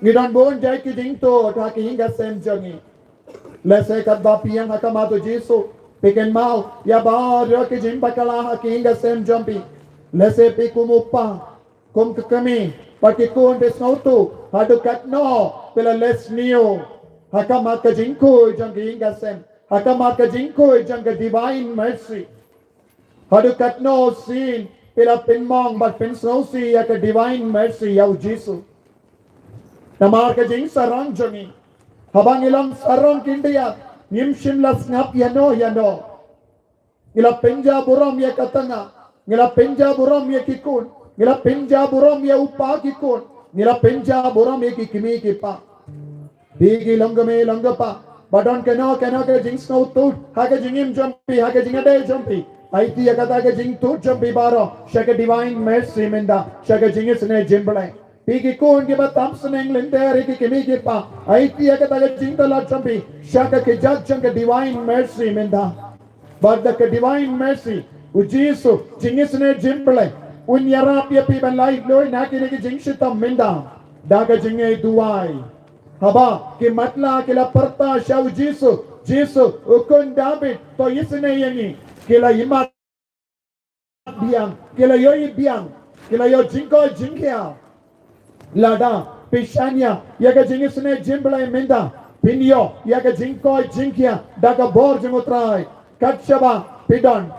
Ngidan bon jai ki jingto ta ki hinga sem jangi. Lese kadba piang hakamat to Jesus. Piken mau ya bara ki jing bakala ki hinga sem jampi. Lese pikumupa kum kami pakikun besautu hadu katno pela les neo hakamat ka jingko jang hinga sem hakamat ka jingko jang divine mercy hadu katno sin pela pinmong but pinsausi ya ka divine mercy ya Jesus namar ka jing sarang jangi habang ilang sarang kindiya nimshim las ngap yano ngila penja buram ya katanga ngila penja buram ya kikun ngila penja buram ya upa kikun ngila penja buram ya kikimi kipa bigi langame langapa badon kena ke jing snow tu hake jingim jampi hake jingade jampi Aiti yakata ke jing tu jambi baro shaka divine mercy menda shaka jingis ne jimble pigi kun ke batam sneng lendere ki kimi ke pa aiti yakata ke jing tala jambi shaka ke judge ke divine mercy menda but the divine mercy ujisu jingis ne jimble un yarap ya pi ban lai loi na ke ne jing shitam menda daga jinge duai haba ke matla ke la parta shau jisu ukun David to isne yangi kila imat biang kila yoi biang kila yo jingko jingkia lada pishanya yaga jingisne jimbla menda pinyo yaga jingko jingkia daga bor jingutrai katshaba pidon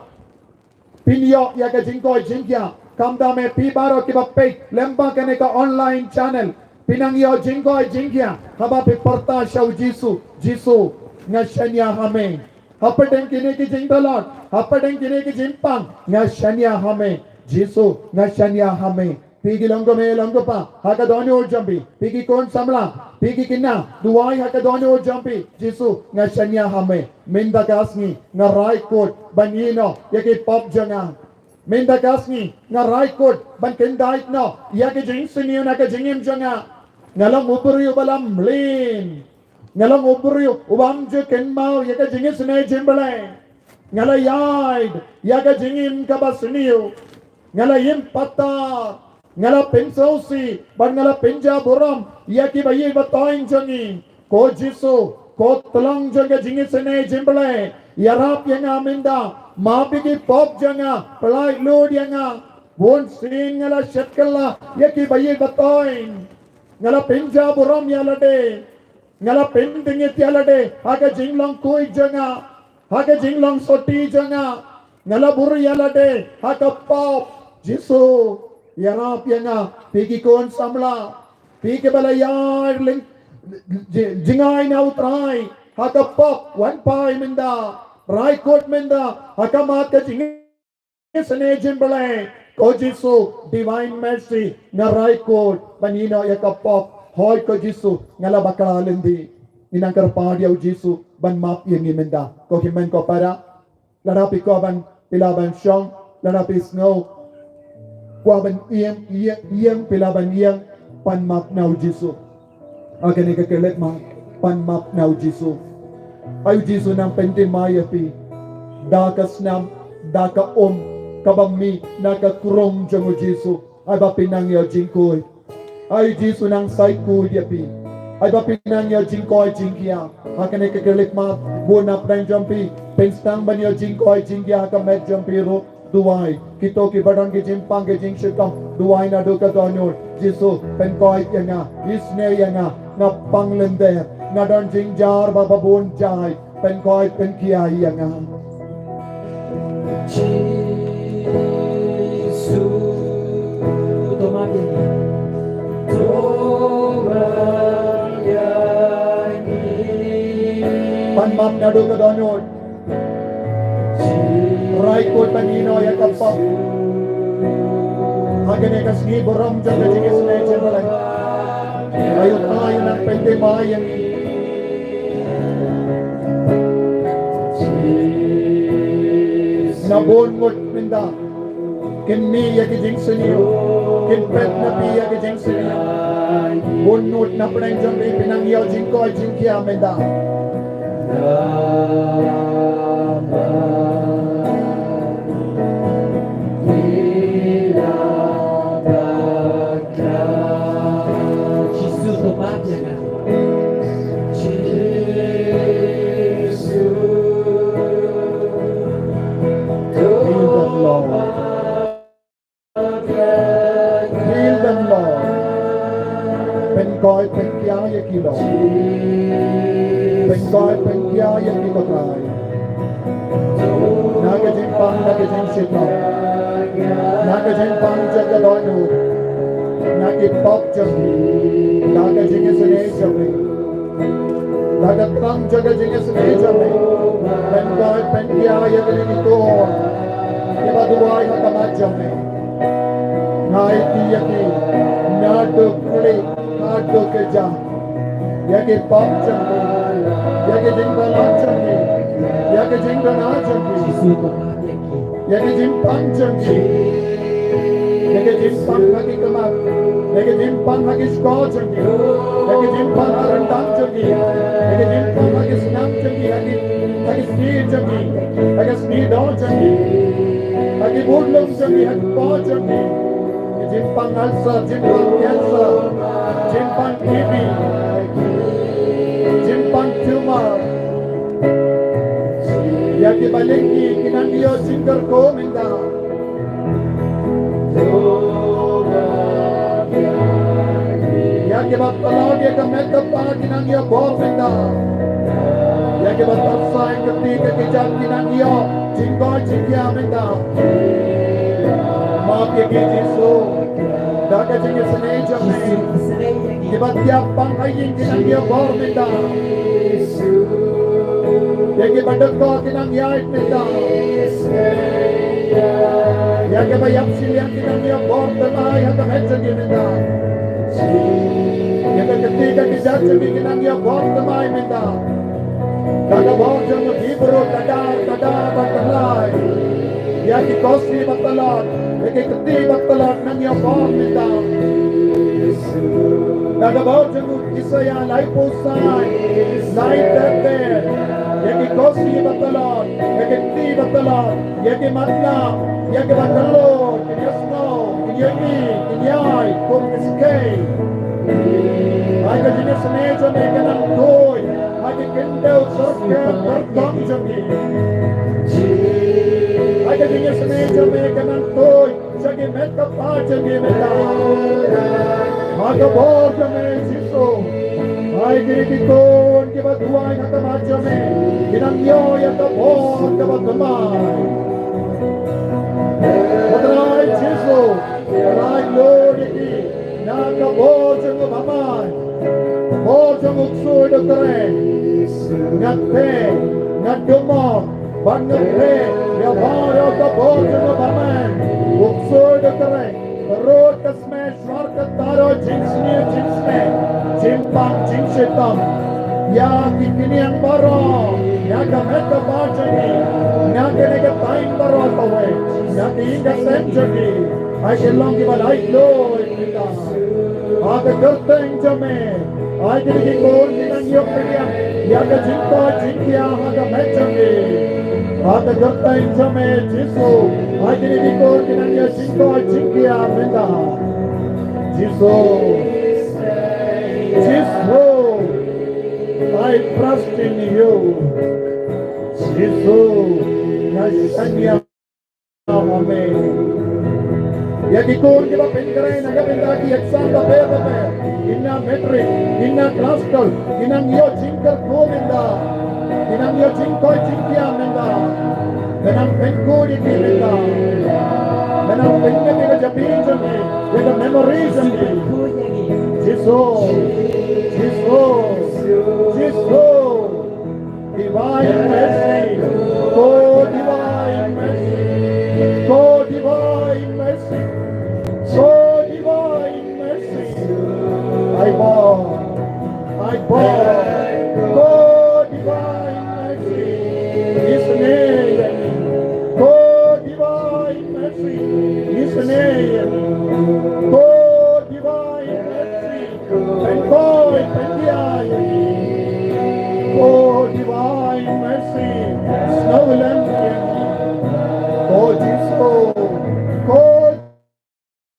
pinyo yaga jingko jingkia kamda me pibaro kibape lemba kene ka online channel pinangyo jingko jingkia haba pe parta shau jisu ngashanya hame hapadeng kine ki jingdalot hapadeng kine ki jimpang ngashanya hame jisu ngashanya hame pigi longo me longo pa hakadoni o jambi pigi kon samla pigi kinna duai hakadoni o jambi jisu ngashanya hame minda kasni ngarai kot banino yake pop janga minda kasni ngarai kot ban kendait no yake jingsini na ka jingim janga ngalam upuri ubalam lin ngalang ubrio ubamje kenmau yaga jingis ne jimbale ngala yaid yaga jingim kabasniu ngala yim pata ngala pensosi ban ngala penja boram yaki bayi batoin jangi ko jisu ko tlang jaga jingis ne jimbale yarap yanga minda mabigi pop janga pelai lod yanga bon sin ngala shetkala yaki bayi batoin ngala penja boram yalade ngala pending tialade haga jinglong kui janga haga jinglong soti janga ngala buru yalade haga pop jisu yarap yanga pigi kon samla pigi bala yar ling jingai na utrai haga pop one pai minda rai kot minda haga mat ka jingai sene jimbale ko jisu divine mercy na rai kot banino yaka pop hoy ko jisu ngala bakala lendi inangkar padia jisu ban map yang imenda ko himen ko para larapi ko ban pilaban syong larapi snow ko ban iem pilaban iem pan map na jisu agane ka kelet ma pan map na jisu ay jisu nang pente maya pi dakas nam daka kabami nakakurong jango jisu ay ba pinang yo jingkoy ay jisu nang saiku dia pi ay ba pinang yo jingkoy jingkia hakane kekelik ma bunap nang jampi penstang ban yo jingkoy jingkia ka met jampi ro duai kito ki badan ki jimpang ki jing shitam duai na do ka donyo jisu penkoy yanga isne yanga na panglende na don jingjar baba bon jai penkoy penkia yanga jisu tomabini panmam nadu ka donyon rai ko tanino ya kappa agane ka sni boram jaga jige sne chenala ayo tayo nang pente mayan na bongot minda kinni ya ki jing sniyo kin pet na pi ya ki jing sniyo bonut na prank jambi pinang yaw jing ko jing kia minda Coi pen kia ya kilo pen coi pen kia ya kilo try naga jimpang naga jim shito naga jimpang jaga doinu naga pop jambi naga jinge sene jambi naga tam jaga jinge sene jambi pen coi pen kia ya kilo to iba duai hakamat jambi nai tiya ki nadu kuli nadu keja yake pop jambi yake jingba la jambi yake jingba na jambi jisu tomabini Yagi jimpang janji. Yagi jimpang hagi kemak. Yagi jimpang hagi skor janji. Yagi jimpang arandang janji. Yagi jimpang hagi senam janji. Hagi speed janji. Hagi speed on janji. Hagi woodlum janji. Hagi paw janji. Jimpang ulcer, jimpang cancer, jimpang TB, jimpang tumor. Yagi balingi kinandiyo singar ko minda. Yagi batalog yaga makeup pa kinandiyo bor minda. Yagi batalsa yang ketiga kijak kinandiyo jinggoy jingya minda. Maaf ya Yesu, daga jingga seneja me. Kibat tiap pangkayin kinandiyo bor minda. Yagi badut ko kinang yait minda. Yagi bayap siliang kinang niya bor tamay hanggang hedjagi minda. Yagi ketiga kijak jagi kinang niya bor tamay minda. Daga bor jang hibro dadar batalay. Yagi kosi batalat. Yagi ketiga batalat nang niya bor minda. Daga bor jang kisaya laipusay. Laip teter. Yagi kosi batalat, yagi ti batalat, yagi matna, yagi batalo, kinyasno, kinyagi, kinyay, kumiskay. Ay ka jinis neja me kanang toy, ay kindaw sarker kartang jami. Ay ka jinis neja me kanang toy, sagi metta pa jami meta. Maga bor jami siso. Ay kirikikon kibatuay na tamajame, kinangyo yata bor kabatamay. Matray Jesu, matray Lord iti, nakabor sa mamay, bor sa muksoy na tren, ngate, ngadumok, banagre, yabaraw ka bor sa mamay, muksoy na tren, road kasme, shortcut taro, jinsne, jimpang, jinshitam, yaki kiniyang baro, yaka metta bajani, yaka nega time baro kawe, yaki inga century, ay kilong kibalay Lord, aga gerteng jame, ay kirikikon kinang yokriya, yaka jinta, jinkiya, aga mechami, aga gerteng jame, Jesu, ay kirikikon kinang jinta, jinkiya, menda, Jesu, Jesus, I trust in you. Jesus, Nashanya, Amen. Yagi kun kita pingkrai naga pindaki exam da beba be. Inna metric, inna classical, inna yo jingle govinda, inna yo jinkoy jinkia menda. Benam penkuri ki menda. Benam penkuri ka japinjan me, ka memories me. Jesus, Jesus, Jesus, divine mercy, oh divine mercy, oh divine mercy, oh divine mercy. I bow, oh divine mercy, His name, oh divine mercy, His name, oh divine mercy, and boy, oh divine mercy, snow lampion, oh Jesus, oh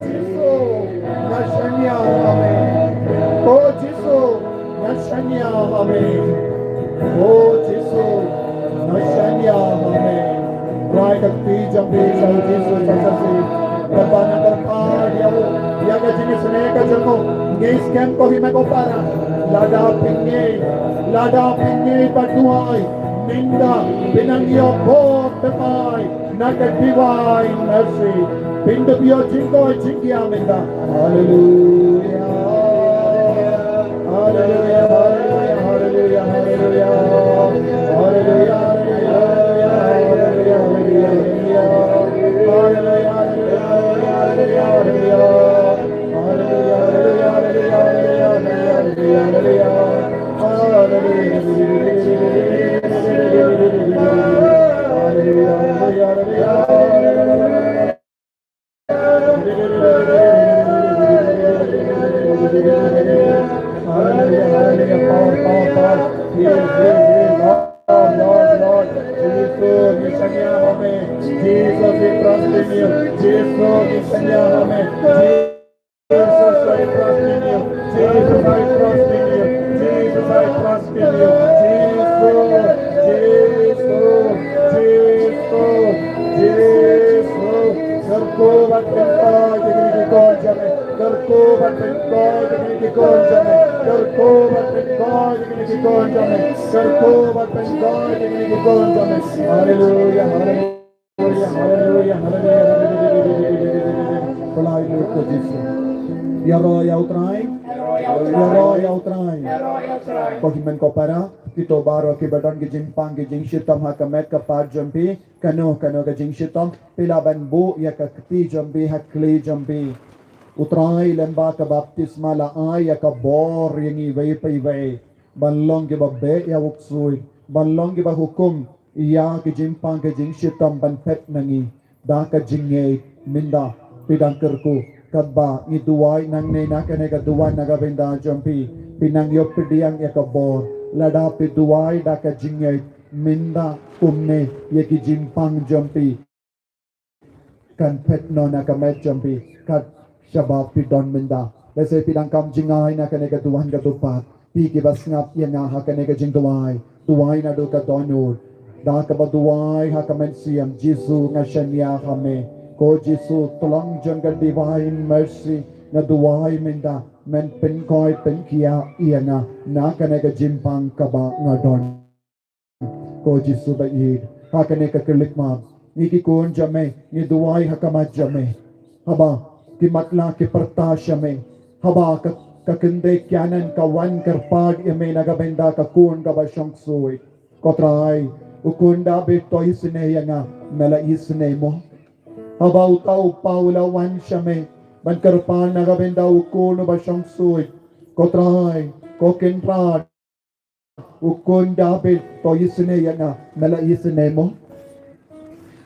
Jesus, Nashanya, Amen, oh Jesus, Nashanya, Amen, oh Jesus, Nashanya, Amen. Right at pijam pijam Jesus, Sasasi, Kapana Kapar, Yahu, Yaga Jinis Neka Jamo, Gays Camp Kohima Kopara, Lada Pinye Patuai, Minda, Pinangyo Potamai, Naka divine mercy, Pindabio Jinko Jinkia Minda. Hallelujah, Hallelujah, Hallelujah, Hallelujah, Hallelujah, Hallelujah, Hallelujah. you. Jesus, we send you, amen. Jesus, I trust in you. Jesus, I trust in you. Jesus, I trust in you. Jesus. Karko batin ko jagni ki kon jame. Karko batin ko jagni ki kon jame. Karko batin ko jagni ki kon jame. Karko batin ko jagni ki kon jame. Hallelujah, hallelujah, hallelujah, hallelujah. Palai Lord ko Jesus. Yaro yautrai. Kohimen ko para ito baro ki badon ki jimpang ki jingshitam ha kamet ka par jampi kano ka jingshitam pilaban bu ya ka kti jambi ha kli jambi utrai lemba ka baptisma la ay ya ka bor yangi vei pai vei banlong ki babbe ya wuksui banlong ki ba hukum ya ki jimpang ki jingshitam ban pet nangi da ka jingei minda pidangkerku kadba ni duwai nang ne na kane ka duwai naga benda jampi pinang yo pidiang ya ka bor lada pe duwai da ka jingei minda kumne ye ki jimpang jampi kan pet no na ka met jampi kat shabab pidon minda lese pidang kam jingai na kane ka duwan ka tupat pi ki basngap ya nga ha kane ka jing duwai na do ka donur da ka ba duwai ha ka men siam jisu nga shanya hame ko jisu tolong jangka divine mercy na duwai minda men pen koi pen kia iana na kane ka jimpang ka ba nga don ko jisu ba id ha kane ka kelikma iki kon jame ni duwai ha kama jame haba ki matla ki partasha me haba ka kende kyanan ka wan karpag ime nagabenda ka kun ka ba siyang suwi ko try ukunda bit to isne nga mela isne mo haba utaw paulawan siya me ban karpan nagabenda ukun ba siyang suwi ko try ko kintrad ukunda bit to isne nga mela isne mo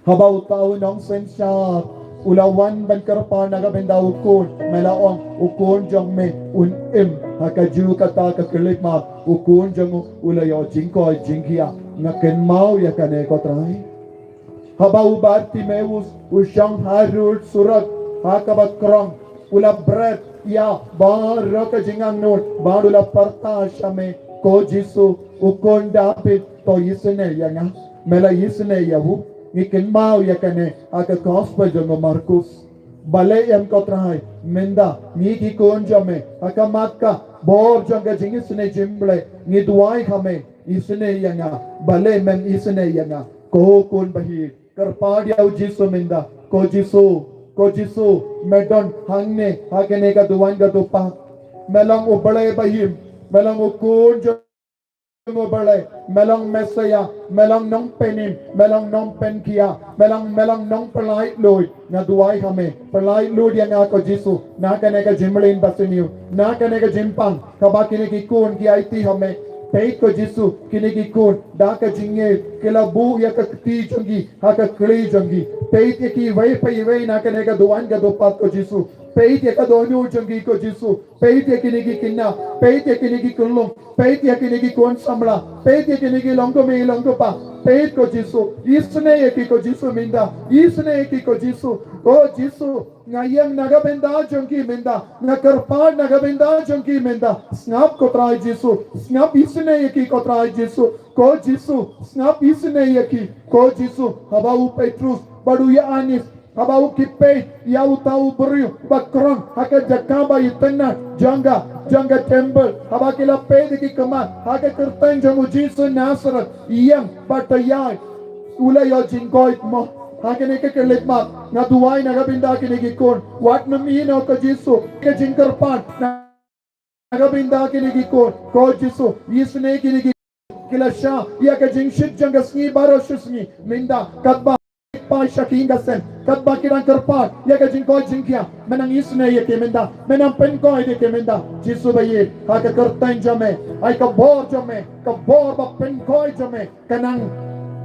haba utaw nong sensya ulawan ban karpa nagabenda ukon melaong ukon jang me un hakaju kata kakilik ma ukon jang ulayo jingko jingkia ngaken mau ya kane ko trai haba ubarti meus usyang harul surat hakabat krong ula bread ya baraka jingang not barula parta shame ko jisu ukon dapit to yisne ya nga mela yisne ya hu ikin mau ya kane aka gospel jango Markus bale yam ko trai menda ni ki kon jame aka makka bor janga jingis ne jimble ni duai khame isne yanga bale men isne yanga ko kon bahi karpad ya jisu menda ko jisu medon hangne hakane ka duan ga dupa melang ubale bahim melang ukon Ngobale, melang mesaya, melang nong penim, melang nong penkia, melang nong pelait loy, na duai kami, pelait loy yang ako jisu, na kaneka jimlin basiniu, na kaneka jimpang, kabakini kikun ki IT kami, peit ko jisu, kini kikun, da ka jinge, kilabu ya ka kti jangi, haka kli jangi, peit ya ki vai pai na kaneka duan ka dupat ko jisu, peit ya ka donyo jangi ko jisu, peit ya kini kikinna, peit ya kini kikulung, peit ya kini kikun samla, peit ya kini kilongko me ilongko pa, peit ko jisu, isne ya ki ko jisu minda, isne ya ki ko jisu, ngayang nagabenda jangi minda, ngakarpan nagabenda jangi minda, snap ko try jisu, snap isne ya ki ko try jisu, ko jisu, snap isne ya ki, ko jisu, habau Petrus, badu ya Anis, habau kipe ya utau beriu bakrong haka jakaba itena janga temple habakila pede ki kama haka kertan jamu jisu Nazaret yang patayai ula yo jingkoit mo haka ne ke lekma na duai na gabinda ki ne kon wat na mino ka jisu ke jingkarpan na gabinda ki ne kon ko jisu isne ki ne kila sha ya ka jingshit jangasni baroshisni minda kadba pa shakinga sen kadba kirang karpat ya ka jingko jingkia menang isne ya kemenda menang penko ide kemenda jisu bayi ha ka kartan jame ai ka bor ba penko jame kanang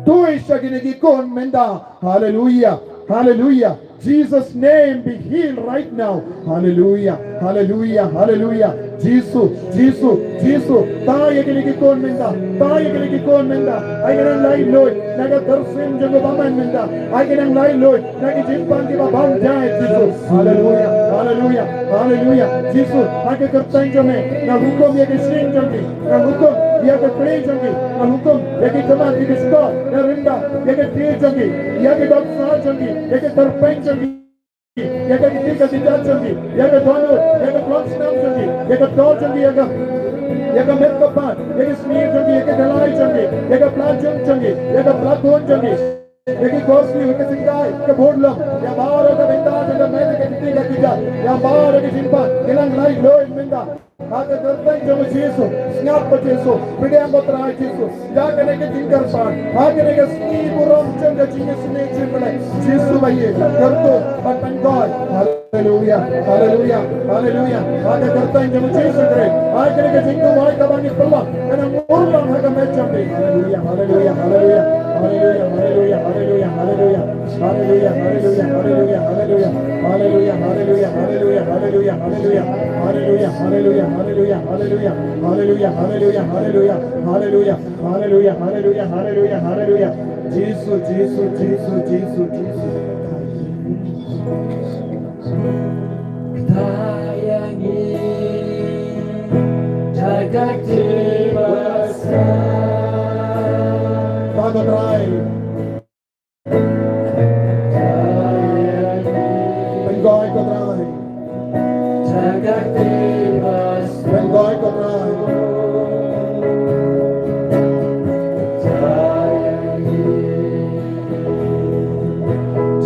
tu shagine ki kon menda hallelujah Jesus' name be healed right now. Hallelujah. Hallelujah. Hallelujah. Jesus, Jesus, Jesus. Tayo kinikikon minda. Tayo kinikikon minda. Ay ganang lain Lord. Nagadarsin dyan babaman minda. Ay ganang lain Lord. Nagijimpan di babang jay Jesus. Hallelujah. Hallelujah. Hallelujah. Jesus. Nagakartay jame. Na hukom yagishin jame. Na hukom yagatray jame. Na hukom yagitaman yagisko. Na rinda yagatray jame. Yagidoksa jame. Yagatarpay jame. Yaga kitika didajangi, yaga dono, yaga plotsinam jangi, yaga doljangi, yaga metkapan, yaga smear jangi, yaga dalai jangi, yaga plajang jangi, yaga plakon jangi, yaga kosli, yaga singkai, yaga bodlam, ya baro ka benda, yaga meda ka kitika dida, ya baro ka simpan, ilang lai loy minda. Haka terteng jamu Yesu, snap Yesu, pidang kotra Yesu, jaga nega jingkar pan, haka nega sni buram janga jinga sni jimbale, Yesu baye, tertu, but thank God, hallelujah, hallelujah, hallelujah, haka terteng jamu Yesu kere, haka nega jingku wai kabangi pelang, kena murlang haka mecambe, hallelujah, hallelujah, hallelujah, hallelujah, hallelujah, hallelujah, hallelujah, hallelujah, hallelujah, hallelujah, hallelujah, hallelujah, hallelujah, hallelujah, hallelujah, hallelujah, hallelujah, hallelujah. Hallelujah, hallelujah, hallelujah, hallelujah, hallelujah, hallelujah, hallelujah, hallelujah, hallelujah, hallelujah. Jesus, Jesus, Jesus, Jesus, Jesus. Tayangi jagat dewasa. Father, drive. Bengoy ko drive. Jagat dewasa. Bengoy ko drive. Tayangi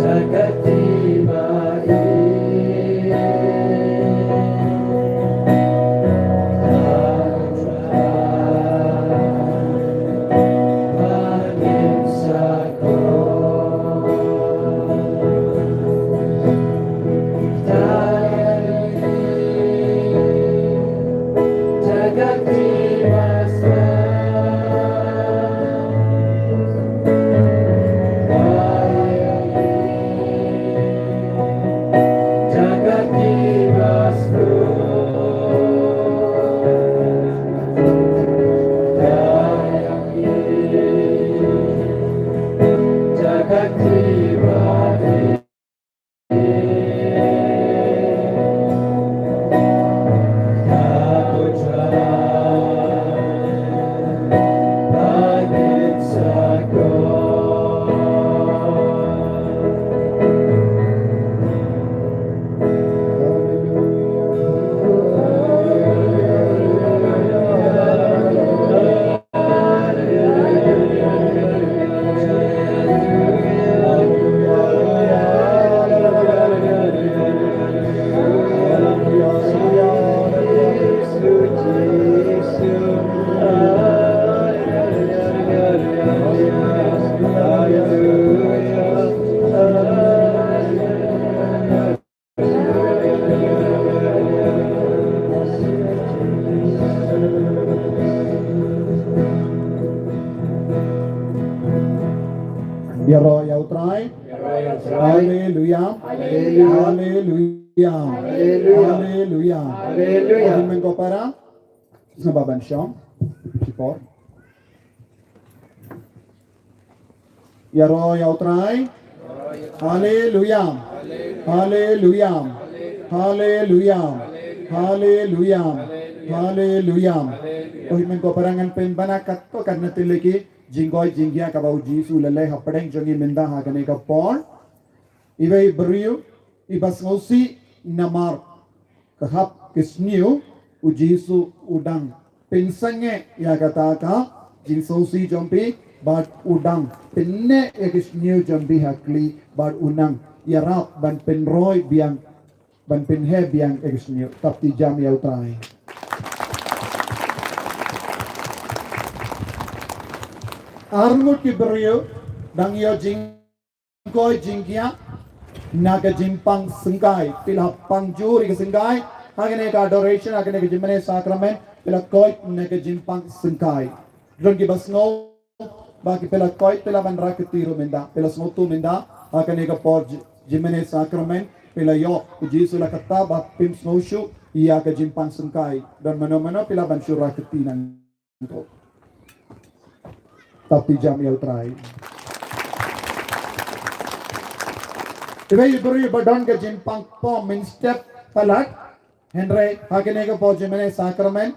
jagat dewasa. Yaro yautrai. Hallelujah. Hallelujah. Hallelujah. Hallelujah. Mengo para sa babansyong. Sipor. Yaro yautrai. Hallelujah. Hallelujah. Hallelujah. Hallelujah. Hallelujah. Ohi mengo parangan penbanakat to karena tileki Jingoy jinggia kabau Jisu lalai hapadeng jangi minda hagane ka pon ibai beriu ibas ngosi namar kahap kisniu u Jisu udang pinsange ya kata ka jinsosi jompi bad udang pinne ya kisniu jompi hakli bad unang yarap ban penroy biang ban penhe biang kisniu tapti jam ya utai. Arngut ki beriu dang yo jingkoi jingkia naga jimpang sengkai pila pangjuri ke sengkai hagane ka adoration hagane ke jimane sacrament pila koi naga jimpang sengkai dron ki basno baki pila koi pila ban raketiru menda pila snotu menda hagane ka por jimene sakramen pila yo uji sula kata bap pim snoshu ia ke jimpang sengkai dan mana-mana pila bansura ketinan to tapi jam ya utrai Ibai beri badan ke jimpang po min step palat Henry hakene ke po jimene sakramen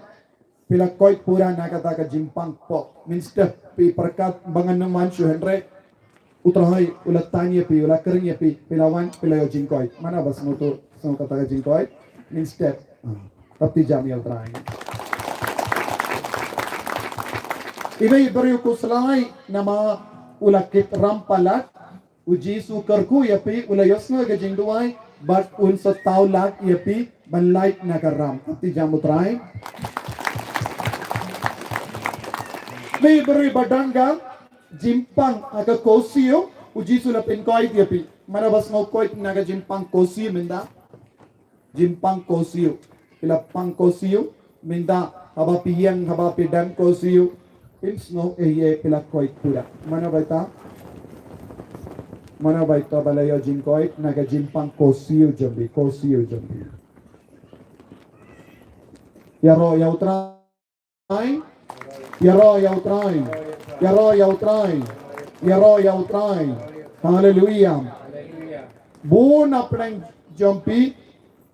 pila koi pura nakata ke jimpang po min step pi perkat bangan manshu Henry utrahai ulat tanya pi ulat keringnya pi pilawan pilayo jingkoi mana bas mutu sama kata ke jingkoi min step tapi jam ya utrai Ibai beri ku selai nama ulat kit rampalat uji su kerku yapi ula yosna ke jingduai but un sa tau lak yapi ban light na karam ti jamu trai me beri badanga jimpang aga kosio uji su la pen koi yapi mana bas ngau koi na ga jimpang kosio minda jimpang kosio ila pang kosio minda haba piyang haba pedang kosio ins no eye pila koi pura mana baita Mana baik to balayo jingkoi naga jimpang kosio jambi Yaro yautrai Hallelujah Bon apnang jampi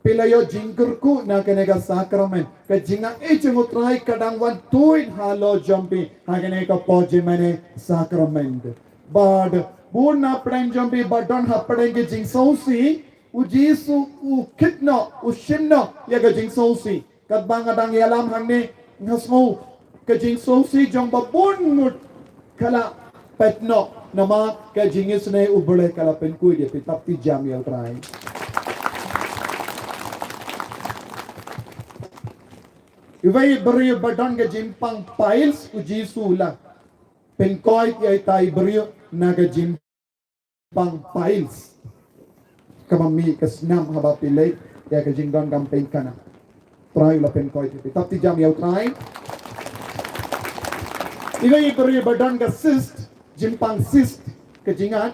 pilayo jingkurku naga nega sakramen ka jinga ejengutrai kadang wan tuin halo jampi naga nega pojimane sakrament but Buna prang jambi badon hapadenge jingsausi ujisu ukitno ushimno yaga jingsausi kadbang adang yalam hangne ngasmo ke jingsausi jong babun mut kala petno nama ke jingisne ubule kala penkui dia tapi jam yang trai Iwai beri badon ke jimpang piles ujisu la penkoi yai tai beri naga jimpang piles kamami kesnam haba pilai ya ke jinggon gamping kana try la pen koi tapi jam ya try igai beri badan ke cyst jimpang cyst ke jingat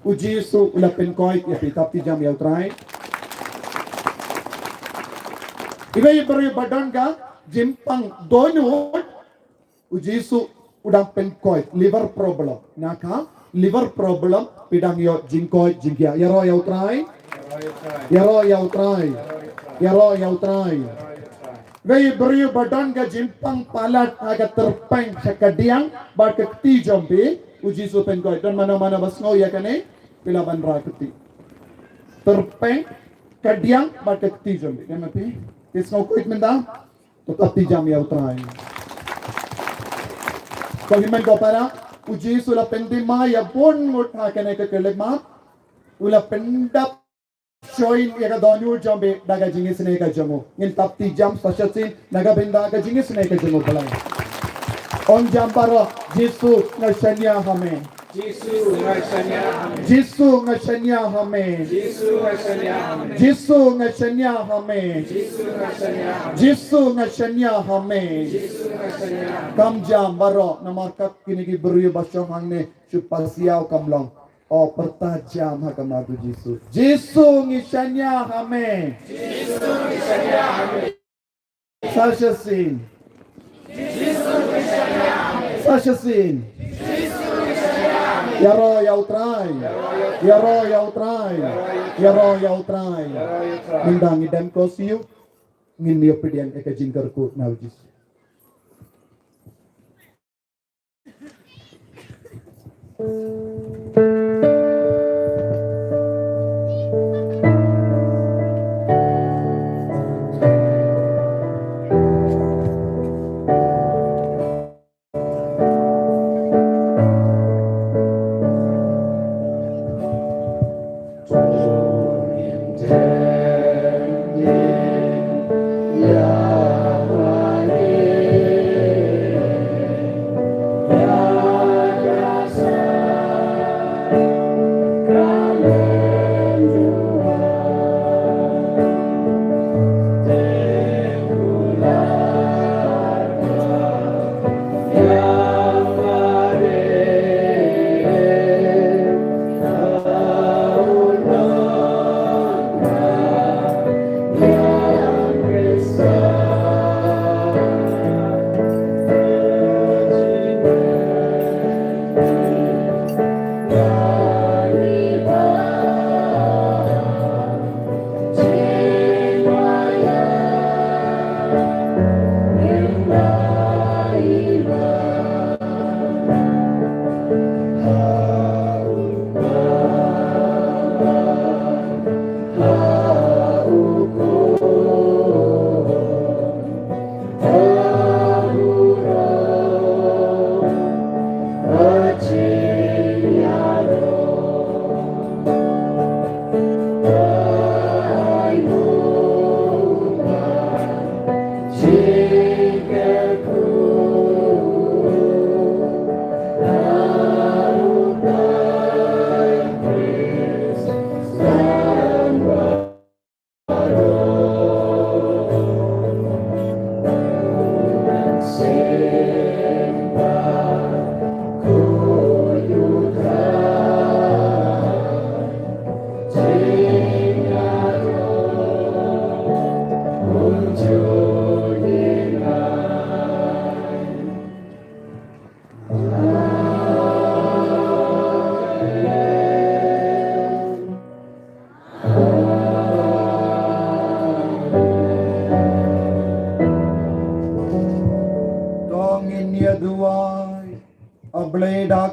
uji su la pen koi tapi jam ya try igai beri badan ka jimpang donut uji su udang penkoi liver problem naka liver problem pidang yo jingkoi jingya yaro yautrai Wei beri badan ke jimpang palat agak terpeng sekadiang bar keti jambi uji su penkoi dan mana-mana basngau ya kane pilaban raketi terpeng kadiang bar keti jambi kan mati isngau kuit menda tetapi jam yautrai Kahiman ko para uji sula pendima ya bon mut hakane ke kelema ula pendap join ya ka donur jambe daga jingis ne ka jamu ngin tapti jam sachatin naga benda ka jingis ne ka jamu balai on jam para Yesu ngashanya hame Yesu ngashanya hame Kam jam baro namarkat kini ki beri basyo hangne supasiaw kamlong o pertajam hakamadu Yesu ngishanya hame Sashasin Yaro yautrai Mindang idam kosiu ngin dia pedian eka jingkarku naujis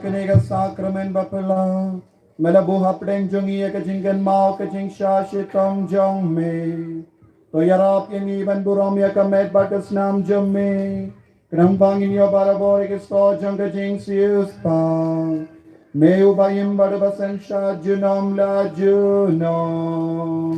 kini ka sakramen bapala. Melabu hapdeng jongi ya kajingkan mau kajing shashitam jong me. To yarap yang iban buram ya kamet batas nam jong me. Kenang bangin ya baraboy ke sto jong kajing sius pang. Me ubayim barabasan sha junam la junam.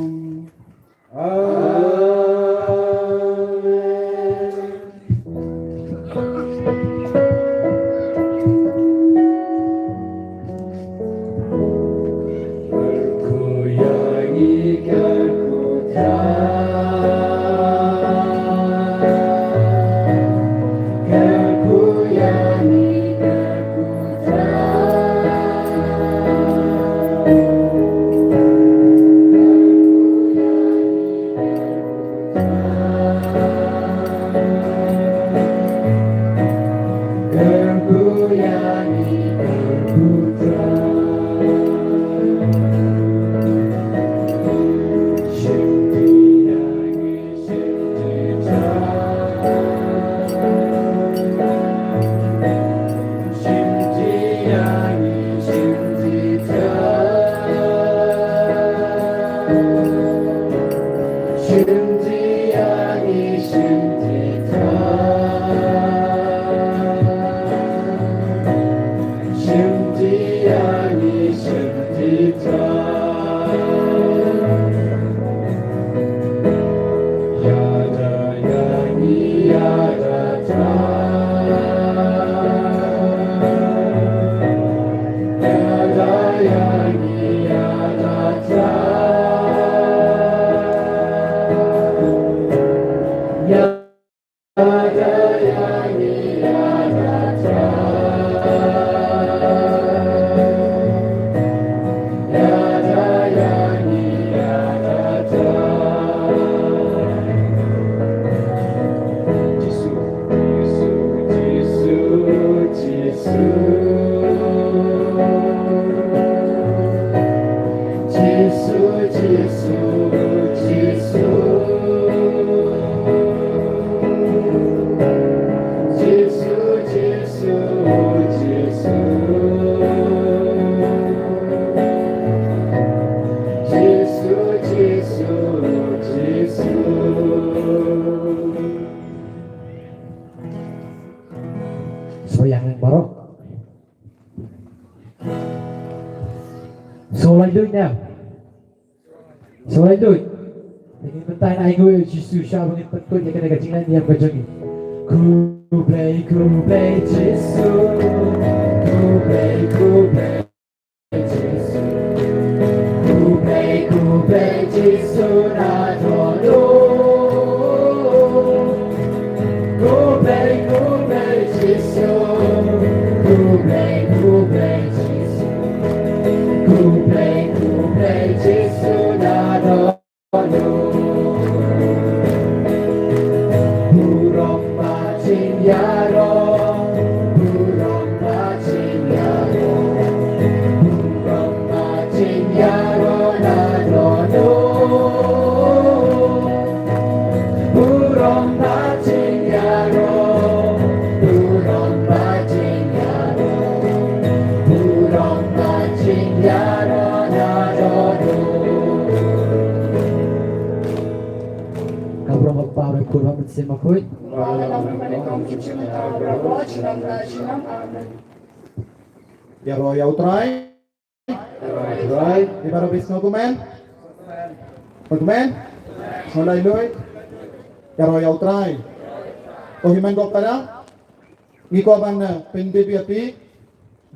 So yang barok. So what are you doing now? So what are you doing? Ingin mentai nak ego Jisu Syah mungkin petkut dia kena kacing dia berjong ni. Ku play Jisu. Ku play Jisu. Ku play Jisu na dulu. Ku play Jisu. Ku play Jisu. Ku play Jisu na dulu. Burong macin yaro, burong macin yaro, burong macin yaro na dono. Burong macin yaro, burong macin yaro, burong macin yaro na dono. Kabrang magpapay ko naman sa makoy. Ya roh ya utrai. Di baru bis dokumen. Dokumen. Mulai loy. Ya roh ya utrai. Ohiman ko para. Ngiko ban pindi piati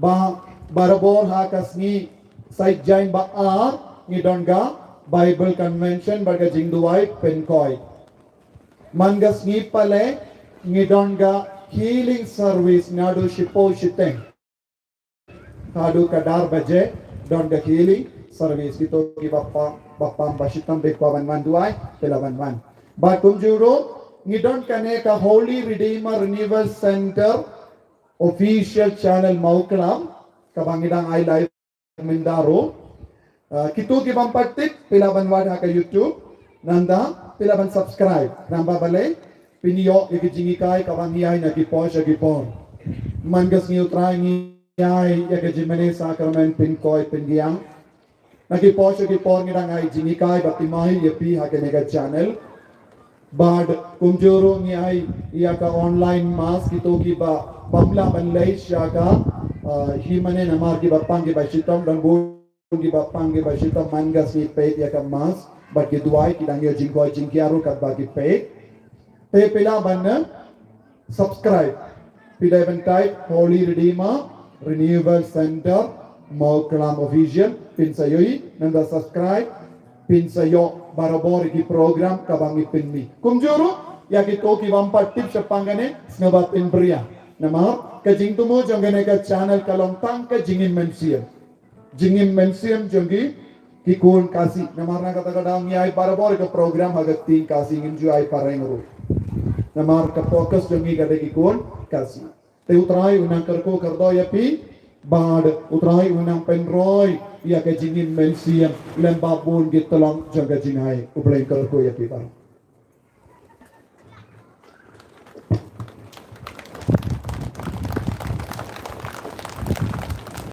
ba barabor hakas ni site jain ba ni donga Bible Convention baga jingduai penkoi. Mangas ni pale ngidonga healing service nadu shipo shiteng kadu kadar baje donga healing service itu ki bappa bashitam bekwa ban duai pelaban man ba kumjuro ngidon kane ka Holy Redeemer Renewal Center official channel mauklam kabangidang I live mindaro kitu ki bampatik pelaban wada ka YouTube nanda pilaban subscribe namba balay piniyo ikijingikai kabangiyay na gipon siya gipon mangas ni utray ni ai ya ke jimene sakramen pin koi pin giang naki pocho ki por ni dangai jinikai batimai ya pi ha ke nega channel bad kumjoro ni ai ya ka online mas ki to ki ba bamla banlai shaka himane namar ki bapang ki basitam dan bu ki bapang ki basitam mangas ni pe ya ka mas ba ki duai ki dangyo jingkoi jingkiaru kat ba ki pe pela ban subscribe pila ban type Holy Redeemer Renewal Center Moklam Official pin sayoi nanda subscribe pin sayo barabor ki program kabangi pin mi kumjuru ya ki to ki wampa tip sepangane ngaba pin bria nama ka jing tumo jongene ka channel kalong tang ka jingin mensiam jongi ki kun kasi namar kata kadang ai barabor ka program hagat tin kasi ngin ju ai parengru namar ka focus jongi kade ki kun kasi te utrai unang karko kardo ya pi bad utrai unang penroy ya ke jingin mensiam lem babun gitolong jaga jingai uplain karko ya pi